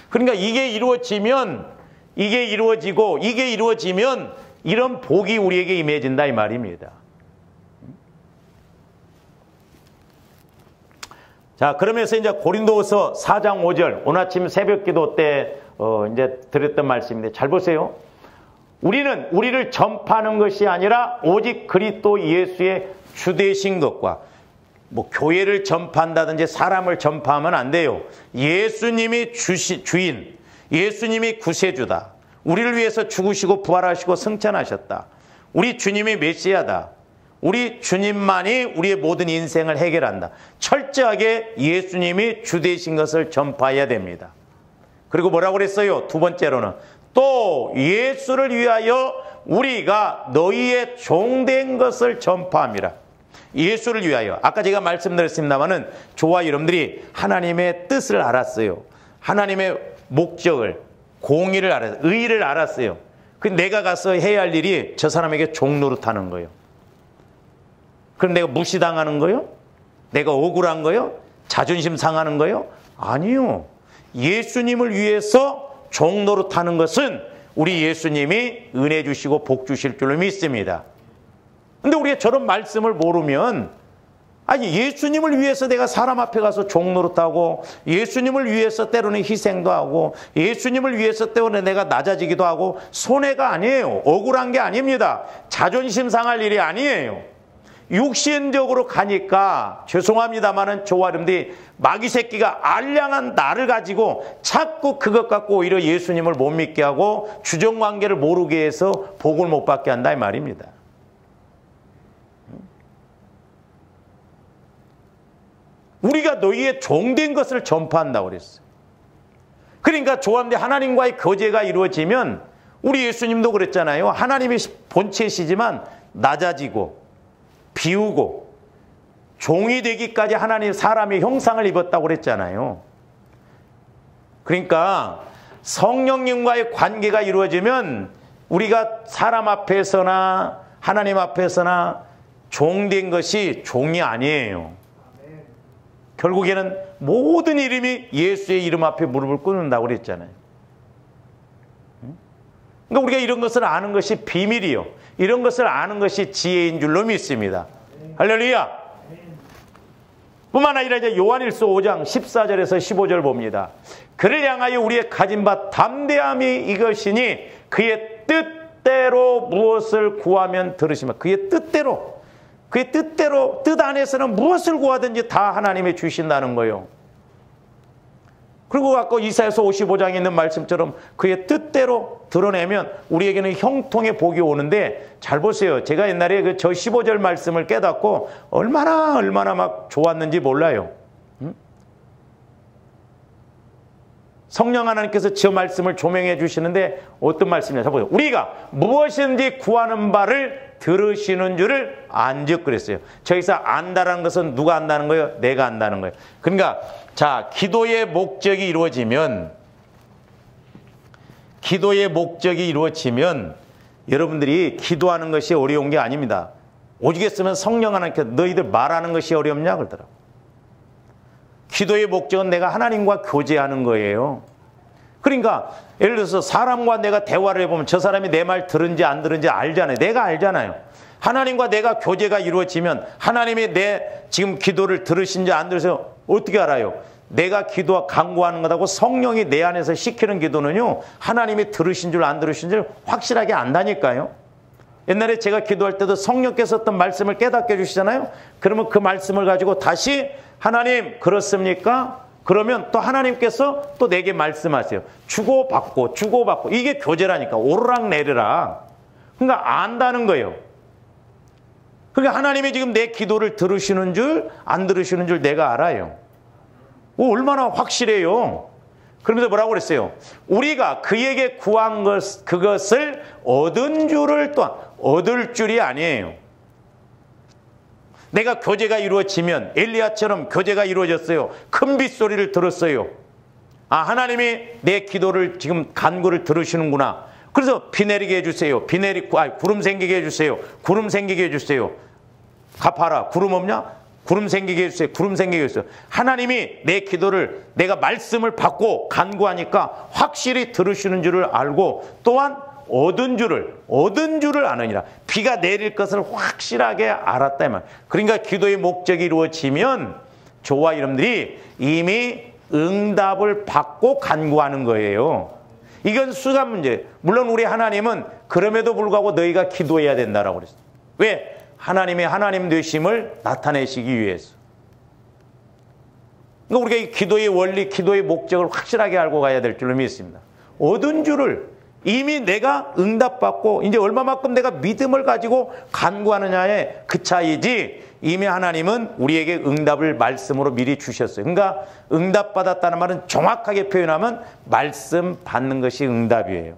그러니까 이게 이루어지면 이게 이루어지면 이런 복이 우리에게 임해진다 이 말입니다. 자, 그러면서 이제 고린도후서 4장 5절 오늘 아침 새벽 기도 때 이제 드렸던 말씀인데 잘 보세요. 우리는 우리를 전파하는 것이 아니라 오직 그리스도 예수의 주되신 것과 뭐 교회를 전파한다든지 사람을 전파하면 안 돼요. 예수님이 주인, 예수님이 구세주다. 우리를 위해서 죽으시고 부활하시고 승천하셨다. 우리 주님이 메시아다. 우리 주님만이 우리의 모든 인생을 해결한다. 철저하게 예수님이 주되신 것을 전파해야 됩니다. 그리고 뭐라고 그랬어요? 두 번째로는 또 예수를 위하여 우리가 너희의 종된 것을 전파함이라. 예수를 위하여. 아까 제가 말씀드렸습니다마는 저와 여러분들이 하나님의 뜻을 알았어요. 하나님의 목적을, 공의를 알았어요. 의의를 알았어요. 그 내가 가서 해야 할 일이 저 사람에게 종 노릇하는 거예요. 그럼 내가 무시당하는 거요? 내가 억울한 거요? 자존심 상하는 거요? 아니요. 예수님을 위해서 종 노릇하는 것은 우리 예수님이 은혜 주시고 복 주실 줄로 믿습니다. 근데 우리가 저런 말씀을 모르면 아니 예수님을 위해서 내가 사람 앞에 가서 종 노릇하고 예수님을 위해서 때로는 희생도 하고 예수님을 위해서 때로는 내가 낮아지기도 하고 손해가 아니에요. 억울한 게 아닙니다. 자존심 상할 일이 아니에요. 육신적으로 가니까 죄송합니다마는 저와 여러분들이 마귀 새끼가 알량한 나를 가지고 자꾸 그것 갖고 오히려 예수님을 못 믿게 하고 주정관계를 모르게 해서 복을 못 받게 한다 이 말입니다. 우리가 너희의 종된 것을 전파한다고 그랬어요. 그러니까 조합대 하나님과의 거제가 이루어지면 우리 예수님도 그랬잖아요. 하나님이 본체시지만 낮아지고 비우고 종이 되기까지 하나님 사람의 형상을 입었다고 그랬잖아요. 그러니까 성령님과의 관계가 이루어지면 우리가 사람 앞에서나 하나님 앞에서나 종된 것이 종이 아니에요. 결국에는 모든 이름이 예수의 이름 앞에 무릎을 꿇는다고 그랬잖아요. 그러니까 우리가 이런 것을 아는 것이 비밀이요. 이런 것을 아는 것이 지혜인 줄로 믿습니다. 할렐루야. 뿐만 아니라 이제 요한일서 5장 14절에서 15절 봅니다. 그를 향하여 우리의 가진 바 담대함이 이것이니 그의 뜻대로 무엇을 구하면 들으시면, 그의 뜻대로, 그의 뜻대로, 뜻 안에서는 무엇을 구하든지 다 하나님이 주신다는 거예요. 그리고 아까 이사야서 55장에 있는 말씀처럼 그의 뜻대로 드러내면 우리에게는 형통의 복이 오는데, 잘 보세요. 제가 옛날에 그 저 15절 말씀을 깨닫고 얼마나 막 좋았는지 몰라요. 성령 하나님께서 저 말씀을 조명해 주시는데 어떤 말씀이냐. 자 보세요. 우리가 무엇인지 구하는 바를 들으시는 줄을 안즉 그랬어요. 저기서 안다라는 것은 누가 안다는 거예요? 내가 안다는 거예요. 그러니까 자, 기도의 목적이 이루어지면 여러분들이 기도하는 것이 어려운 게 아닙니다. 오직 했으면 성령 하나님께서 너희들 말하는 것이 어렵냐 그러더라고요. 기도의 목적은 내가 하나님과 교제하는 거예요. 그러니까 예를 들어서 사람과 내가 대화를 해보면 저 사람이 내 말 들은지 안 들은지 알잖아요. 내가 알잖아요. 하나님과 내가 교제가 이루어지면 하나님이 내 지금 기도를 들으신지 안 들으세요? 어떻게 알아요? 내가 기도와 간구하는 것하고 성령이 내 안에서 시키는 기도는요, 하나님이 들으신 줄 안 들으신 줄 확실하게 안다니까요. 옛날에 제가 기도할 때도 성령께서 어떤 말씀을 깨닫게 해주시잖아요. 그러면 그 말씀을 가지고 다시 하나님 그렇습니까? 그러면 또 하나님께서 또 내게 말씀하세요. 주고받고 이게 교제라니까. 오르락내리락. 그러니까 안다는 거예요. 그러니까 하나님이 지금 내 기도를 들으시는 줄 안 들으시는 줄 내가 알아요. 얼마나 확실해요. 그러면서 뭐라고 그랬어요? 우리가 그에게 구한 그것을 얻은 줄을 또한 얻을 줄이 아니에요. 내가 교제가 이루어지면 엘리야처럼 교제가 이루어졌어요. 큰 빗소리를 들었어요. 아, 하나님이 내 기도를 지금 간구를 들으시는구나. 그래서 비 내리게 해주세요. 구름 생기게 해주세요. 구름 생기게 해주세요. 갚아라. 구름 없냐? 구름 생기게 해주세요. 구름 생기게 해주세요. 하나님이 내 기도를 내가 말씀을 받고 간구하니까 확실히 들으시는 줄을 알고 또한 얻은 줄을 아느니라. 비가 내릴 것을 확실하게 알았다 이 말. 그러니까 기도의 목적이 이루어지면 저와 여러분들이 이미 응답을 받고 간구하는 거예요. 이건 수단 문제. 물론 우리 하나님은 그럼에도 불구하고 너희가 기도해야 된다라고 그랬어요. 왜? 하나님의 하나님 되심을 나타내시기 위해서. 그러니까 우리가 이 기도의 원리, 기도의 목적을 확실하게 알고 가야 될 줄로 믿습니다. 얻은 줄을 이미 내가 응답받고 이제 얼마만큼 내가 믿음을 가지고 간구하느냐의 그 차이지, 이미 하나님은 우리에게 응답을 말씀으로 미리 주셨어요. 그러니까 응답받았다는 말은 정확하게 표현하면 말씀 받는 것이 응답이에요.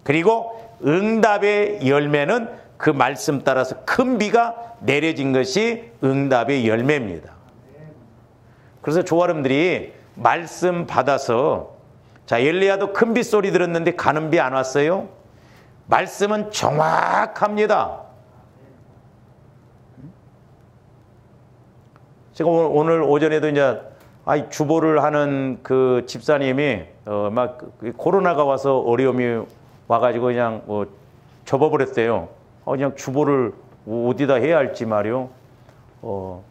그리고 응답의 열매는 그 말씀 따라서 큰 비가 내려진 것이 응답의 열매입니다. 그래서 조아름들이 말씀 받아서, 자, 엘리야도 큰 빗소리 들었는데 가는 비 안 왔어요? 말씀은 정확합니다. 제가 오늘 오전에도 이제 주보를 하는 그 집사님이 막 코로나가 와서 어려움이 와가지고 그냥 접어버렸대요. 그냥 주보를 어디다 해야 할지 말이요. 그리고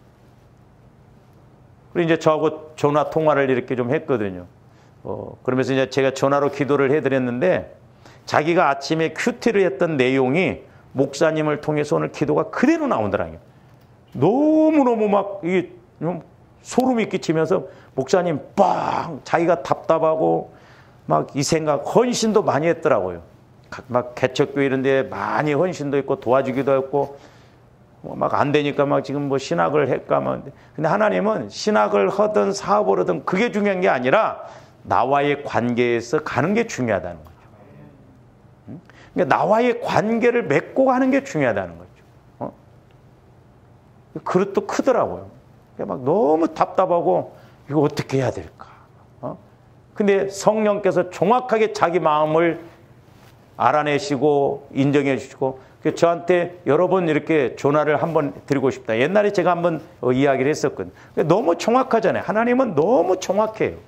이제 저하고 전화 통화를 이렇게 좀 했거든요. 그러면서 이제 제가 전화로 기도를 해드렸는데, 자기가 아침에 큐티를 했던 내용이 목사님을 통해서 오늘 기도가 그대로 나오더라고요. 너무너무 막 이게 소름이 끼치면서 목사님 자기가 답답하고 막 이 생각, 헌신도 많이 했더라고요. 막 개척교회 이런 데 많이 헌신도 했고 도와주기도 했고 막 안 되니까 막 지금 뭐 신학을 할까 막. 근데 하나님은 신학을 하든 사업을 하든 그게 중요한 게 아니라 나와의 관계에서 가는 게 중요하다는 거죠. 그러니까 나와의 관계를 맺고 가는 게 중요하다는 거죠. 그릇도 크더라고요. 막 너무 답답하고 이거 어떻게 해야 될까. 근데 성령께서 정확하게 자기 마음을 알아내시고 인정해 주시고, 저한테 여러 번 이렇게 전화를 한번 드리고 싶다. 옛날에 제가 한번 이야기를 했었거든요. 너무 정확하잖아요. 하나님은 너무 정확해요.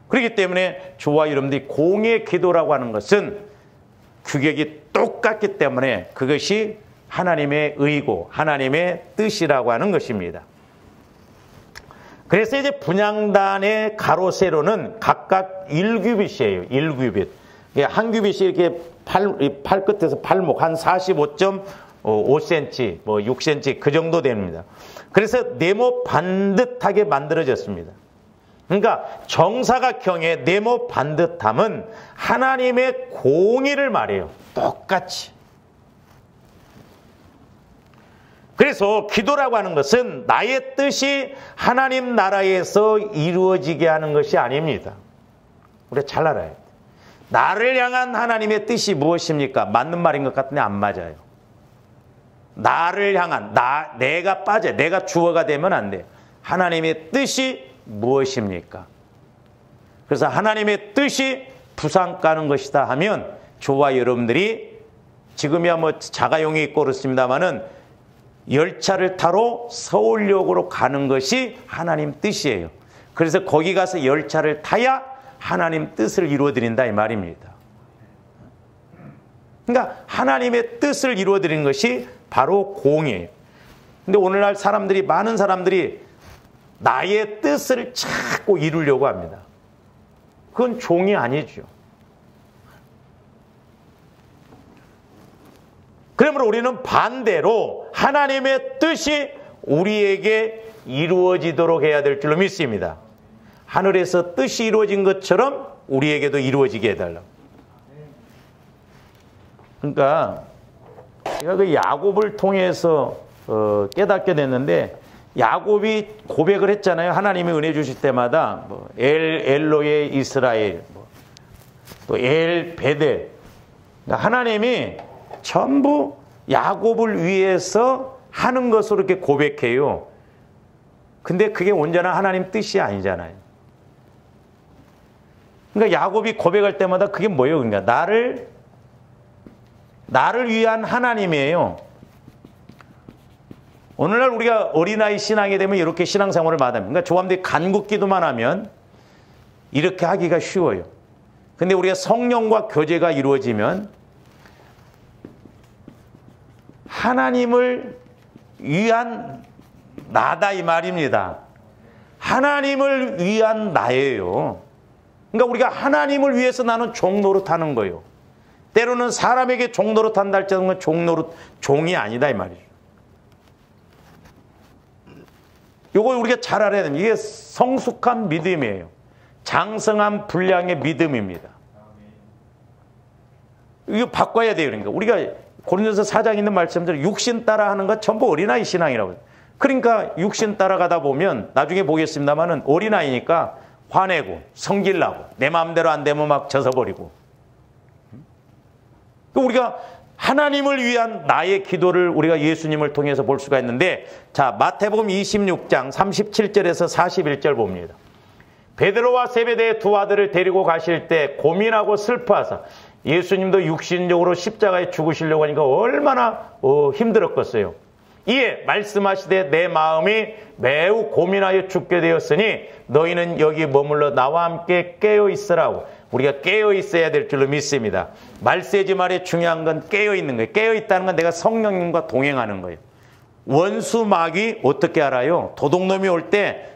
그렇기 때문에 저와 여러분들이 공의 기도라고 하는 것은 규격이 똑같기 때문에 그것이 하나님의 의고 하나님의 뜻이라고 하는 것입니다. 그래서 이제 분향단의 가로 세로는 각각 1규빗이에요. 1규빗. 한 규빗이 이렇게 팔 끝에서 팔목 한 45.5cm, 뭐 6cm 그 정도 됩니다. 그래서 네모 반듯하게 만들어졌습니다. 그러니까 정사각형의 네모 반듯함은 하나님의 공의를 말해요. 똑같이. 그래서 기도라고 하는 것은 나의 뜻이 하나님 나라에서 이루어지게 하는 것이 아닙니다. 우리가 잘 알아야 돼요. 나를 향한 하나님의 뜻이 무엇입니까? 맞는 말인 것 같은데 안 맞아요. 나를 향한, 내가 빠져, 내가 주어가 되면 안 돼요. 하나님의 뜻이 무엇입니까? 그래서 하나님의 뜻이 부산 가는 것이다 하면 저와 여러분들이 지금이야 뭐 자가용이 있고 그렇습니다만은 열차를 타러 서울역으로 가는 것이 하나님 뜻이에요. 그래서 거기 가서 열차를 타야 하나님 뜻을 이루어드린다 이 말입니다. 그러니까 하나님의 뜻을 이루어드리는 것이 바로 공이에요. 근데 오늘날 많은 사람들이 나의 뜻을 자꾸 이루려고 합니다. 그건 종이 아니죠. 그러므로 우리는 반대로 하나님의 뜻이 우리에게 이루어지도록 해야 될 줄로 믿습니다. 하늘에서 뜻이 이루어진 것처럼 우리에게도 이루어지게 해달라고. 그러니까 제가 그 야곱을 통해서 깨닫게 됐는데 야곱이 고백을 했잖아요. 하나님이 은혜 주실 때마다 뭐 엘로의 이스라엘, 또 엘 베델. 그러니까 하나님이 전부 야곱을 위해서 하는 것으로 이렇게 고백해요. 근데 그게 온전한 하나님 뜻이 아니잖아요. 그러니까 야곱이 고백할 때마다 그게 뭐예요? 그러니까 나를 위한 하나님이에요. 오늘날 우리가 어린아이 신앙이 되면 이렇게 신앙생활을 마다합니다. 그러니까 조함들이 간구기도만 하면 이렇게 하기가 쉬워요. 근데 우리가 성령과 교제가 이루어지면 하나님을 위한 나다 이 말입니다. 하나님을 위한 나예요. 그러니까 우리가 하나님을 위해서 나는 종노릇하는 거예요. 때로는 사람에게 종노릇한다 할지라도 그건 종이 아니다 이 말이죠. 이거 우리가 잘 알아야 됩니다. 이게 성숙한 믿음이에요. 장성한 분량의 믿음입니다. 이거 바꿔야 돼요. 그러니까 우리가 고린도서 4장에 있는 말씀대로 육신 따라하는 건 전부 어린아이 신앙이라고. 그러니까 육신 따라가다 보면 나중에 보겠습니다만은 어린아이니까 화내고 성질나고 내 마음대로 안 되면 막 져서버리고. 우리가 하나님을 위한 나의 기도를 우리가 예수님을 통해서 볼 수가 있는데, 자 마태복음 26장 37절에서 41절 봅니다. 베드로와 세베대의 두 아들을 데리고 가실 때 고민하고 슬퍼하사 예수님도 육신적으로 십자가에 죽으시려고 하니까 얼마나 힘들었겠어요. 이에 말씀하시되 내 마음이 매우 고민하여 죽게 되었으니 너희는 여기 머물러 나와 함께 깨어 있으라고. 우리가 깨어 있어야 될 줄로 믿습니다. 말세지 말에 중요한 건 깨어 있는 거예요. 깨어 있다는 건 내가 성령님과 동행하는 거예요. 원수 마귀 어떻게 알아요? 도둑놈이 올 때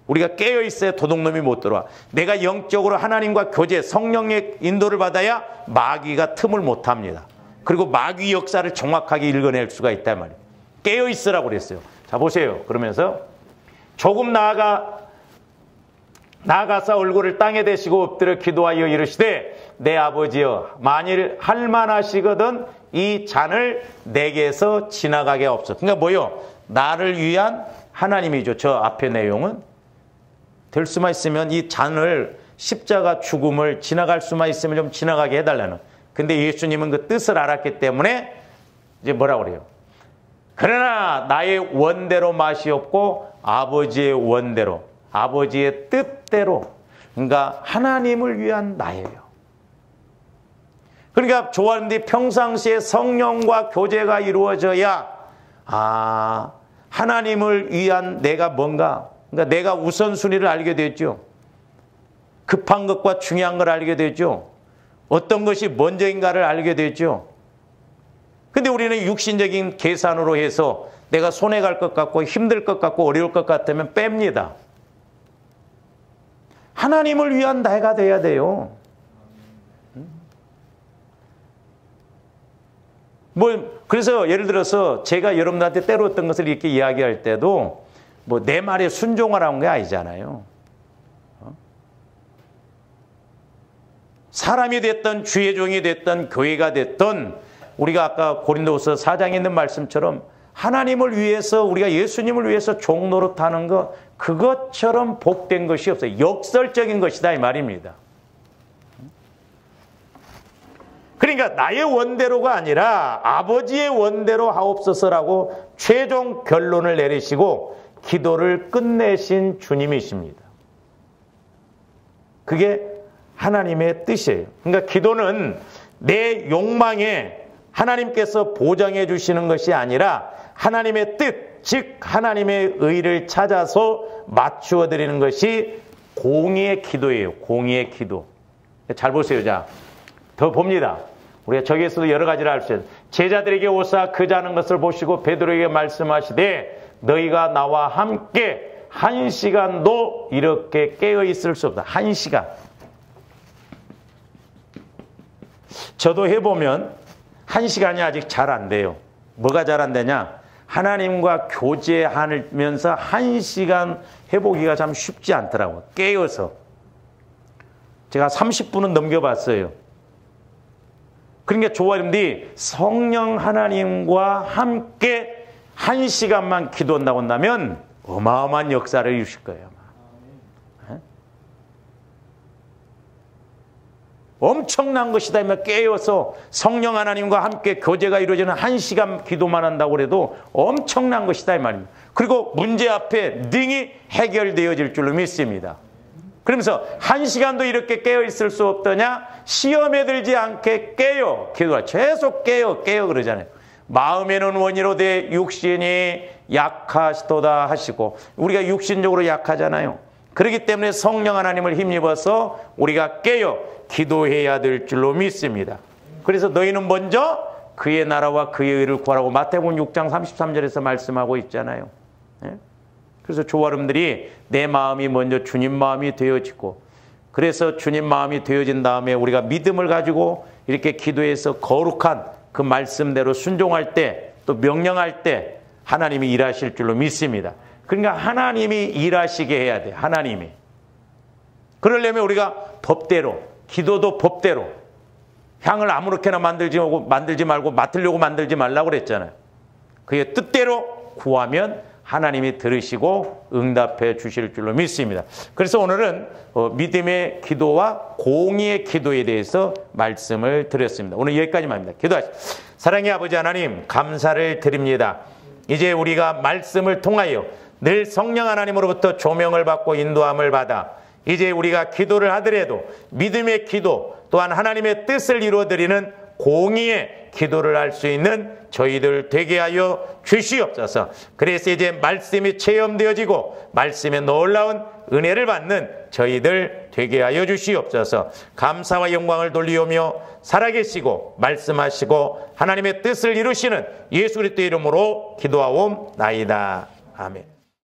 우리가 깨어 있어야 도둑놈이 못 들어와. 내가 영적으로 하나님과 교제, 성령의 인도를 받아야 마귀가 틈을 못 합니다. 그리고 마귀 역사를 정확하게 읽어낼 수가 있단 말이에요. 깨어 있으라고 그랬어요. 자 보세요. 그러면서 조금 나아가서 얼굴을 땅에 대시고 엎드려 기도하여 이르시되 내 아버지여 만일 할만하시거든 이 잔을 내게서 지나가게 없어. 그러니까 뭐요? 나를 위한 하나님이죠. 저 앞에 내용은 될 수만 있으면 이 잔을 십자가 죽음을 지나갈 수만 있으면 좀 지나가게 해달라는. 근데 예수님은 그 뜻을 알았기 때문에 이제 뭐라고 그래요? 그러나 나의 원대로 마시옵고 아버지의 원대로, 아버지의 뜻대로. 그러니까 하나님을 위한 나예요. 그러니까 좋아하는데 평상시에 성령과 교제가 이루어져야 하나님을 위한 내가 뭔가, 그러니까 내가 우선순위를 알게 되죠. 급한 것과 중요한 걸 알게 되죠. 어떤 것이 먼저인가를 알게 되죠. 근데 우리는 육신적인 계산으로 해서 내가 손해 갈 것 같고 힘들 것 같고 어려울 것 같으면 뺍니다. 하나님을 위한 내가 돼야 돼요. 그래서 예를 들어서 제가 여러분들한테 때로 어떤 것을 이렇게 이야기할 때도 내 말에 순종하라는 게 아니잖아요. 사람이 됐든 주의 종이 됐든 교회가 됐든 우리가 아까 고린도후서 4장에 있는 말씀처럼 하나님을 위해서 우리가 예수님을 위해서 종 노릇하는 것 그것처럼 복된 것이 없어요. 역설적인 것이다 이 말입니다. 그러니까 나의 원대로가 아니라 아버지의 원대로 하옵소서라고 최종 결론을 내리시고 기도를 끝내신 주님이십니다. 그게 하나님의 뜻이에요. 그러니까 기도는 내 욕망에 하나님께서 보장해 주시는 것이 아니라 하나님의 뜻, 즉 하나님의 의를 찾아서 맞추어 드리는 것이 공의의 기도예요. 공의의 기도. 잘 보세요. 자, 더 봅니다. 우리가 저기에서도 여러 가지를 알 수 있어요. 제자들에게 오사 그 자는 것을 보시고 베드로에게 말씀하시되 너희가 나와 함께 1시간도 이렇게 깨어 있을 수 없다. 1시간. 저도 해보면 1시간이 아직 잘 안 돼요. 뭐가 잘 안 되냐? 하나님과 교제하면서 1시간 해보기가 참 쉽지 않더라고요. 깨어서. 제가 30분은 넘겨봤어요. 그러니까 조화님들이 성령 하나님과 함께 1시간만 기도한다고 한다면 어마어마한 역사를 이루실 거예요. 엄청난 것이다. 깨어서 성령 하나님과 함께 교제가 이루어지는 1시간 기도만 한다고 해도 엄청난 것이다 이 말입니다. 그리고 문제 앞에 능히 해결되어질 줄로 믿습니다. 그러면서 1시간도 이렇게 깨어 있을 수 없더냐? 시험에 들지 않게 깨어 기도하. 계속 깨어 그러잖아요. 마음에는 원이로 돼 육신이 약하시도다 하시고 우리가 육신적으로 약하잖아요. 그렇기 때문에 성령 하나님을 힘입어서 우리가 깨어 기도해야 될 줄로 믿습니다. 그래서 너희는 먼저 그의 나라와 그의 의를 구하라고 마태복음 6장 33절에서 말씀하고 있잖아요. 그래서 조화름들이 내 마음이 먼저 주님 마음이 되어지고 그래서 주님 마음이 되어진 다음에 우리가 믿음을 가지고 이렇게 기도해서 거룩한 그 말씀대로 순종할 때 또 명령할 때 하나님이 일하실 줄로 믿습니다. 그러니까 하나님이 일하시게 해야 돼. 하나님이. 그러려면 우리가 법대로 기도도 법대로 향을 아무렇게나 만들지 말고 맡으려고 만들지 말라고 그랬잖아요. 그의 뜻대로 구하면 하나님이 들으시고 응답해 주실 줄로 믿습니다. 그래서 오늘은 믿음의 기도와 공의의 기도에 대해서 말씀을 드렸습니다. 오늘 여기까지만 합니다. 기도하시죠. 사랑의 아버지 하나님 감사를 드립니다. 이제 우리가 말씀을 통하여 늘 성령 하나님으로부터 조명을 받고 인도함을 받아 이제 우리가 기도를 하더라도 믿음의 기도 또한 하나님의 뜻을 이루어드리는 공의의 기도를 할 수 있는 저희들 되게 하여 주시옵소서. 그래서 이제 말씀이 체험되어지고 말씀의 놀라운 은혜를 받는 저희들 되게 하여 주시옵소서. 감사와 영광을 돌리오며 살아계시고 말씀하시고 하나님의 뜻을 이루시는 예수 그리스도의 이름으로 기도하옵나이다. 아멘.